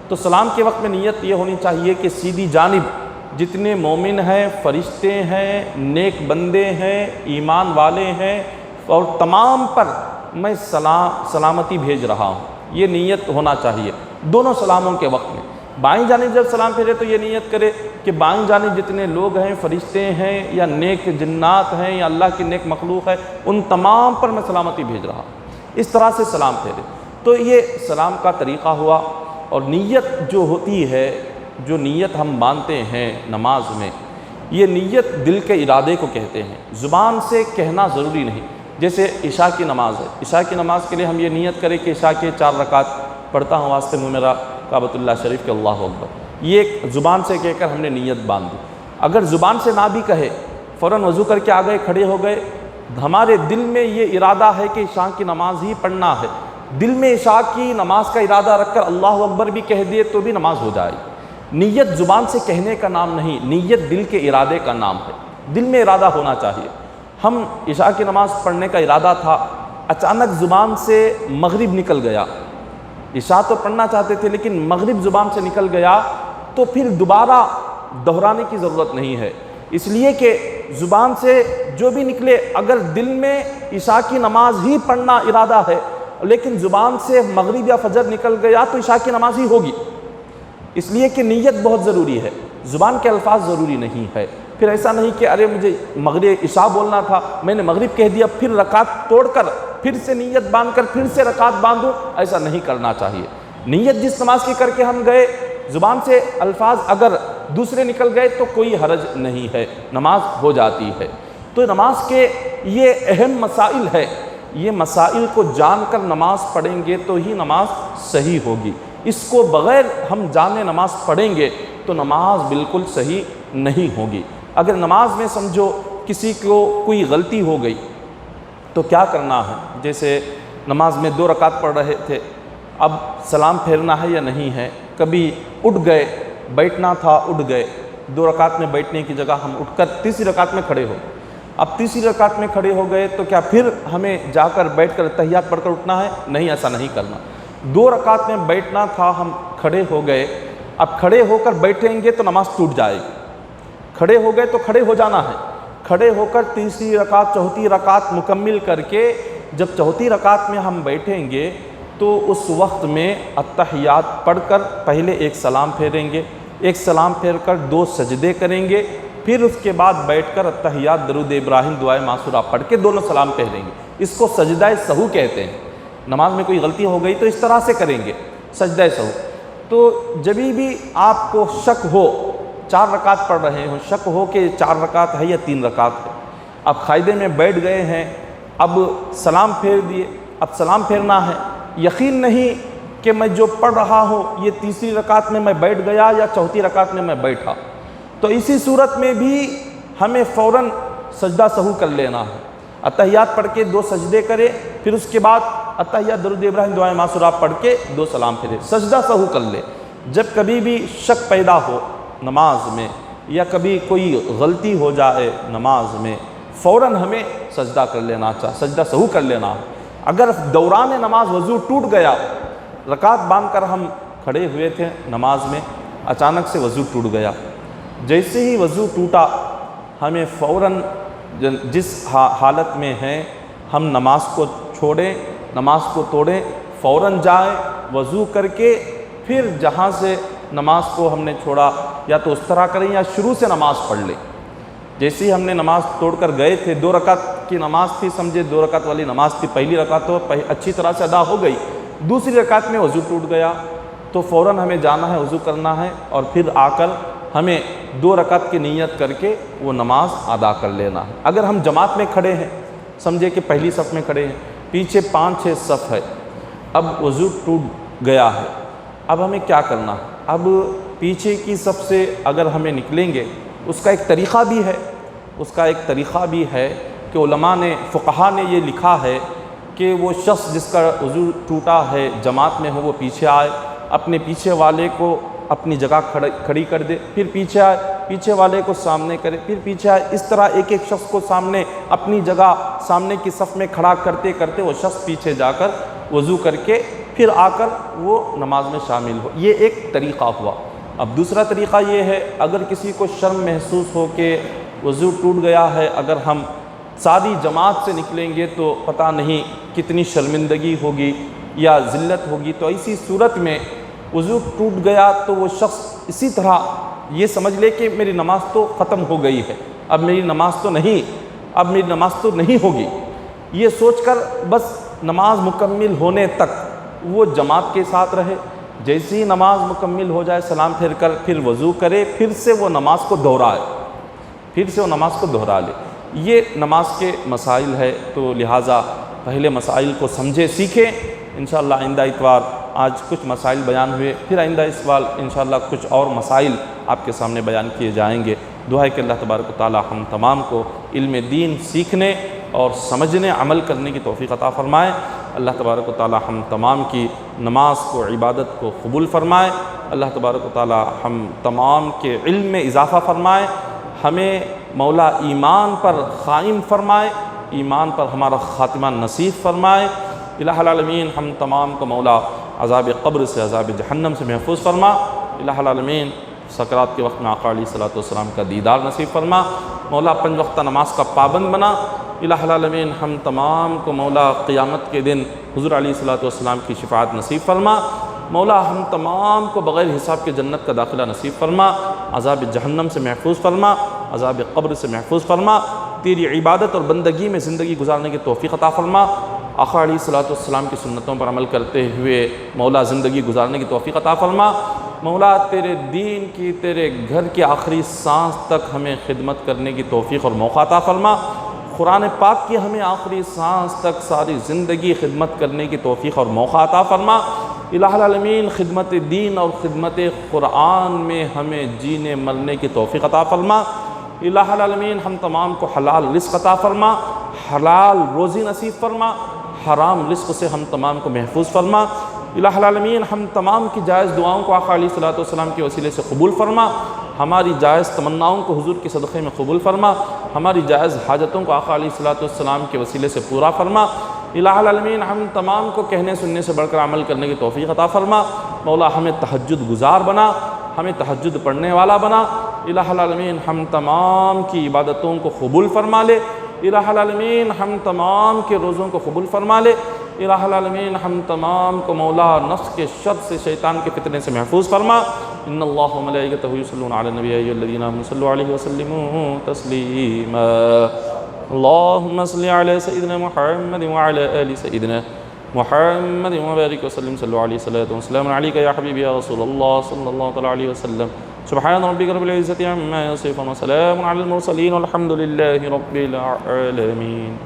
تو سلام کے وقت میں نیت یہ ہونی چاہیے کہ سیدھی جانب جتنے مومن ہیں، فرشتے ہیں، نیک بندے ہیں، ایمان والے ہیں، اور تمام پر میں سلامتی بھیج رہا ہوں، یہ نیت ہونا چاہیے دونوں سلاموں کے وقت میں۔ بائیں جانب جب سلام پھیرے تو یہ نیت کرے کہ بائیں جانب جتنے لوگ ہیں، فرشتے ہیں یا نیک جنات ہیں یا اللہ کی نیک مخلوق ہے، ان تمام پر میں سلامتی بھیج رہا ہوں، اس طرح سے سلام پھیرے۔ تو یہ سلام کا طریقہ ہوا۔ اور نیت جو ہوتی ہے، جو نیت ہم مانتے ہیں نماز میں، یہ نیت دل کے ارادے کو کہتے ہیں، زبان سے کہنا ضروری نہیں۔ جیسے عشاء کی نماز ہے، عشاء کی نماز کے لیے ہم یہ نیت کریں کہ عشاء کے 4 رکعت پڑھتا ہوں واسطے منہ میرا کعبۃ اللہ شریف کے اللہ اکبر، یہ ایک زبان سے کہہ کر ہم نے نیت باندھ دی۔ اگر زبان سے نہ بھی کہے، فوراً وضو کر کے آ گئے، کھڑے ہو گئے، ہمارے دل میں یہ ارادہ ہے کہ عشاء کی نماز ہی پڑھنا ہے، دل میں عشاء کی نماز کا ارادہ رکھ کر اللہ اکبر بھی کہہ دیے تو بھی نماز ہو جائے۔ نیت زبان سے کہنے کا نام نہیں، نیت دل کے ارادے کا نام ہے، دل میں ارادہ ہونا چاہیے۔ ہم عشاء کی نماز پڑھنے کا ارادہ تھا، اچانک زبان سے مغرب نکل گیا، عشاء تو پڑھنا چاہتے تھے لیکن مغرب زبان سے نکل گیا، تو پھر دوبارہ دہرانے کی ضرورت نہیں ہے، اس لیے کہ زبان سے جو بھی نکلے، اگر دل میں عشاء کی نماز ہی پڑھنا ارادہ ہے لیکن زبان سے مغرب یا فجر نکل گیا تو عشاء کی نماز ہی ہوگی، اس لیے کہ نیت بہت ضروری ہے، زبان کے الفاظ ضروری نہیں ہے۔ پھر ایسا نہیں کہ ارے مجھے مغرب عشاء بولنا تھا، میں نے مغرب کہہ دیا، پھر رکعت توڑ کر پھر سے نیت باندھ کر پھر سے رکعت باندھوں، ایسا نہیں کرنا چاہیے۔ نیت جس نماز کی کر کے ہم گئے، زبان سے الفاظ اگر دوسرے نکل گئے تو کوئی حرج نہیں ہے، نماز ہو جاتی ہے۔ تو نماز کے یہ اہم مسائل ہے، یہ مسائل کو جان کر نماز پڑھیں گے تو ہی نماز صحیح ہوگی۔ اس کو بغیر ہم جانے نماز پڑھیں گے تو نماز بالکل صحیح نہیں ہوگی۔ اگر نماز میں سمجھو کسی کو کوئی غلطی ہو گئی تو کیا کرنا ہے؟ جیسے نماز میں 2 رکعت پڑھ رہے تھے، اب سلام پھیرنا ہے یا نہیں ہے، کبھی اٹھ گئے، بیٹھنا تھا اٹھ گئے، 2 رکعت میں بیٹھنے کی جگہ ہم اٹھ کر تیسری رکعت میں کھڑے ہو، اب تیسری رکعت میں کھڑے ہو گئے تو کیا پھر ہمیں جا کر بیٹھ کر تحیات پڑھ کر اٹھنا ہے؟ نہیں، ایسا نہیں کرنا۔ 2 رکعت میں بیٹھنا تھا، ہم کھڑے ہو گئے، اب کھڑے ہو کر بیٹھیں گے تو نماز ٹوٹ جائے گی۔ کھڑے ہو گئے تو کھڑے ہو جانا ہے، کھڑے ہو کر تیسری رکعت چوتھی رکعت مکمل کر کے جب چوتھی رکعت میں ہم بیٹھیں گے تو اس وقت میں التحیات پڑھ کر پہلے ایک سلام پھیریں گے، ایک سلام پھیر کر 2 سجدے کریں گے، پھر اس کے بعد بیٹھ کر التحیات درود ابراہیم دعائے معصورہ پڑھ کے دونوں سلام پھیریں گے۔ اس کو سجدہ سہو کہتے ہیں۔ نماز میں کوئی غلطی ہو گئی تو اس طرح سے کریں گے سجدہ سہو۔ تو جب بھی آپ کو شک ہو، 4 رکعت پڑھ رہے ہوں، شک ہو کہ 4 رکعت ہے یا 3 رکعت ہے، اب قاعدے میں بیٹھ گئے ہیں، اب سلام پھیر دیے، اب سلام پھیرنا ہے، یقین نہیں کہ میں جو پڑھ رہا ہوں یہ تیسری رکعت میں بیٹھ گیا یا چوتھی رکعت میں بیٹھا، تو اسی صورت میں بھی ہمیں فوراً سجدہ سہو کر لینا ہے۔ التحیات پڑھ کے 2 سجدے کرے، پھر اس کے بعد التحیات درود ابراہیم دعائے معصورہ پڑھ کے 2 سلام پھیرے، سجدہ سہو کر لے۔ جب کبھی بھی شک پیدا ہو نماز میں یا کبھی کوئی غلطی ہو جائے نماز میں، فوراً ہمیں سجدہ کر لینا چاہیے، سجدہ سہو کر لینا ہے۔ اگر دوران نماز وضو ٹوٹ گیا، رکعت باندھ کر ہم کھڑے ہوئے تھے نماز میں، اچانک سے وضو ٹوٹ گیا، جیسے ہی وضو ٹوٹا ہمیں فوراً جس حالت میں ہیں ہم نماز کو چھوڑیں، نماز کو توڑیں، فوراً جائیں وضو کر کے، پھر جہاں سے نماز کو ہم نے چھوڑا یا تو اس طرح کریں یا شروع سے نماز پڑھ لیں۔ جیسے ہی ہم نے نماز توڑ کر گئے تھے، 2 رکعت کی نماز تھی، سمجھے 2 رکعت والی نماز تھی، پہلی رکعت تو اچھی طرح سے ادا ہو گئی، دوسری رکعت میں وضو ٹوٹ گیا تو فوراً ہمیں جانا ہے، وضو کرنا ہے، اور پھر آ کر ہمیں 2 رکعت کی نیت کر کے وہ نماز ادا کر لینا ہے۔ اگر ہم جماعت میں کھڑے ہیں، سمجھے کہ پہلی صف میں کھڑے ہیں، پیچھے 5-6 صف ہے، اب وضو ٹوٹ گیا ہے، اب ہمیں کیا کرنا ہے؟ اب پیچھے کی صف سے اگر ہمیں نکلیں گے، اس کا ایک طریقہ بھی ہے، کہ علماء نے، فقہاء نے یہ لکھا ہے کہ وہ شخص جس کا وضو ٹوٹا ہے جماعت میں ہو، وہ پیچھے آئے، اپنے پیچھے والے کو اپنی جگہ کھڑی کر دے، پھر پیچھے آئے، پیچھے والے کو سامنے کرے، پھر پیچھے آئے، اس طرح ایک شخص کو سامنے اپنی جگہ سامنے کی صف میں کھڑا کرتے کرتے وہ شخص پیچھے جا کر وضو کر کے پھر آ کر وہ نماز میں شامل ہو۔ یہ ایک طریقہ ہوا۔ اب دوسرا طریقہ یہ ہے، اگر کسی کو شرم محسوس ہو کہ وضو ٹوٹ گیا ہے، اگر ہم ساری جماعت سے نکلیں گے تو پتہ نہیں کتنی شرمندگی ہوگی یا ذلت ہوگی، تو ایسی صورت میں وضو ٹوٹ گیا تو وہ شخص اسی طرح یہ سمجھ لے کہ میری نماز تو ختم ہو گئی ہے، اب میری نماز تو نہیں ہوگی، یہ سوچ کر بس نماز مکمل ہونے تک وہ جماعت کے ساتھ رہے، جیسی نماز مکمل ہو جائے سلام پھیر کر پھر وضو کرے، پھر سے وہ نماز کو دہرا لے۔ یہ نماز کے مسائل ہے، تو لہٰذا پہلے مسائل کو سمجھے سیکھیں۔ انشاءاللہ آئندہ اتوار آج کچھ مسائل بیان ہوئے، پھر آئندہ اس بار انشاءاللہ کچھ اور مسائل آپ کے سامنے بیان کیے جائیں گے۔ دعا ہے کہ اللہ تبارک و تعالی ہم تمام کو علم دین سیکھنے اور سمجھنے، عمل کرنے کی توفیق عطا فرمائے۔ اللہ تبارک و تعالی ہم تمام کی نماز کو، عبادت کو قبول فرمائے۔ اللہ تبارک و تعالی ہم تمام کے علم میں اضافہ فرمائے، ہمیں مولا ایمان پر قائم فرمائے، ایمان پر ہمارا خاتمہ نصیب فرمائے۔ الہ العالمین ہم تمام کو مولا عذاب قبر سے، عذاب جہنم سے محفوظ فرما۔ الہ العالمین سکرات کے وقت میں آقا علیہ الصلوۃ والسلام کا دیدار نصیب فرما، مولا 5 وقتہ نماز کا پابند بنا۔ الہ العالمین ہم تمام کو مولا قیامت کے دن حضور علیہ الصلوۃ والسلام کی شفاعت نصیب فرما، مولا ہم تمام کو بغیر حساب کے جنت کا داخلہ نصیب فرما، عذاب جہنم سے محفوظ فرما، عذاب قبر سے محفوظ فرما، تیری عبادت اور بندگی میں زندگی گزارنے کی توفیق عطا فرما۔ آقا علیہ الصلوۃ والسلام کی سنتوں پر عمل کرتے ہوئے مولا زندگی گزارنے کی توفیق عطا فرما، مولا تیرے دین کی، تیرے گھر کی آخری سانس تک ہمیں خدمت کرنے کی توفیق اور موقع عطا فرما۔ قرآن پاک کی ہمیں آخری سانس تک ساری زندگی خدمت کرنے کی توفیق اور موقع عطا فرما۔ الہ العالمین خدمت دین اور خدمت قرآن میں ہمیں جینے مرنے کی توفیق عطا فرما۔ الہ العالمین ہم تمام کو حلال رزق عطا فرما، حلال روزی نصیب فرما، حرام رزق سے ہم تمام کو محفوظ فرما۔ الہ العالمین ہم تمام کی جائز دعاؤں کو آقا علیہ الصلوۃ والسلام کے وسیلے سے قبول فرما، ہماری جائز تمناؤں کو حضور کے صدقے میں قبول فرما، ہماری جائز حاجتوں کو آقا علیہ الصلوۃ والسلام کے وسیلے سے پورا فرما۔ الہ العالمین ہم تمام کو کہنے سننے سے بڑھ کر عمل کرنے کی توفیق عطا فرما۔ مولا ہمیں تہجد گزار بنا، ہمیں تہجد پڑھنے والا بنا۔ الہ العالمین ہم تمام کی عبادتوں کو قبول فرما لے۔ الہ العالمین ہم تمام کے روزوں کو قبول فرما لے۔ الہ العالمین ہم تمام کو مولا نفس کے شر سے، شیطان کے فتنے سے محفوظ فرما۔ ان اللہ و ملائکتہ یصلون علی النبی یا ایھا الذین آمنوا صلوا علیہ وسلموا تسلیما۔ اللہم صل علی سیدنا محمد وعلی آل سیدنا محمد وبارک وسلم، صلوا علیہ صلاۃ وسلام علیک یا حبیبی یا رسول اللہ صلی اللہ تعالی علیہ وسلم۔ سبحان ربک رب العزۃ عما یصفون وسلام علی المرسلین والحمد للہ رب العالمین۔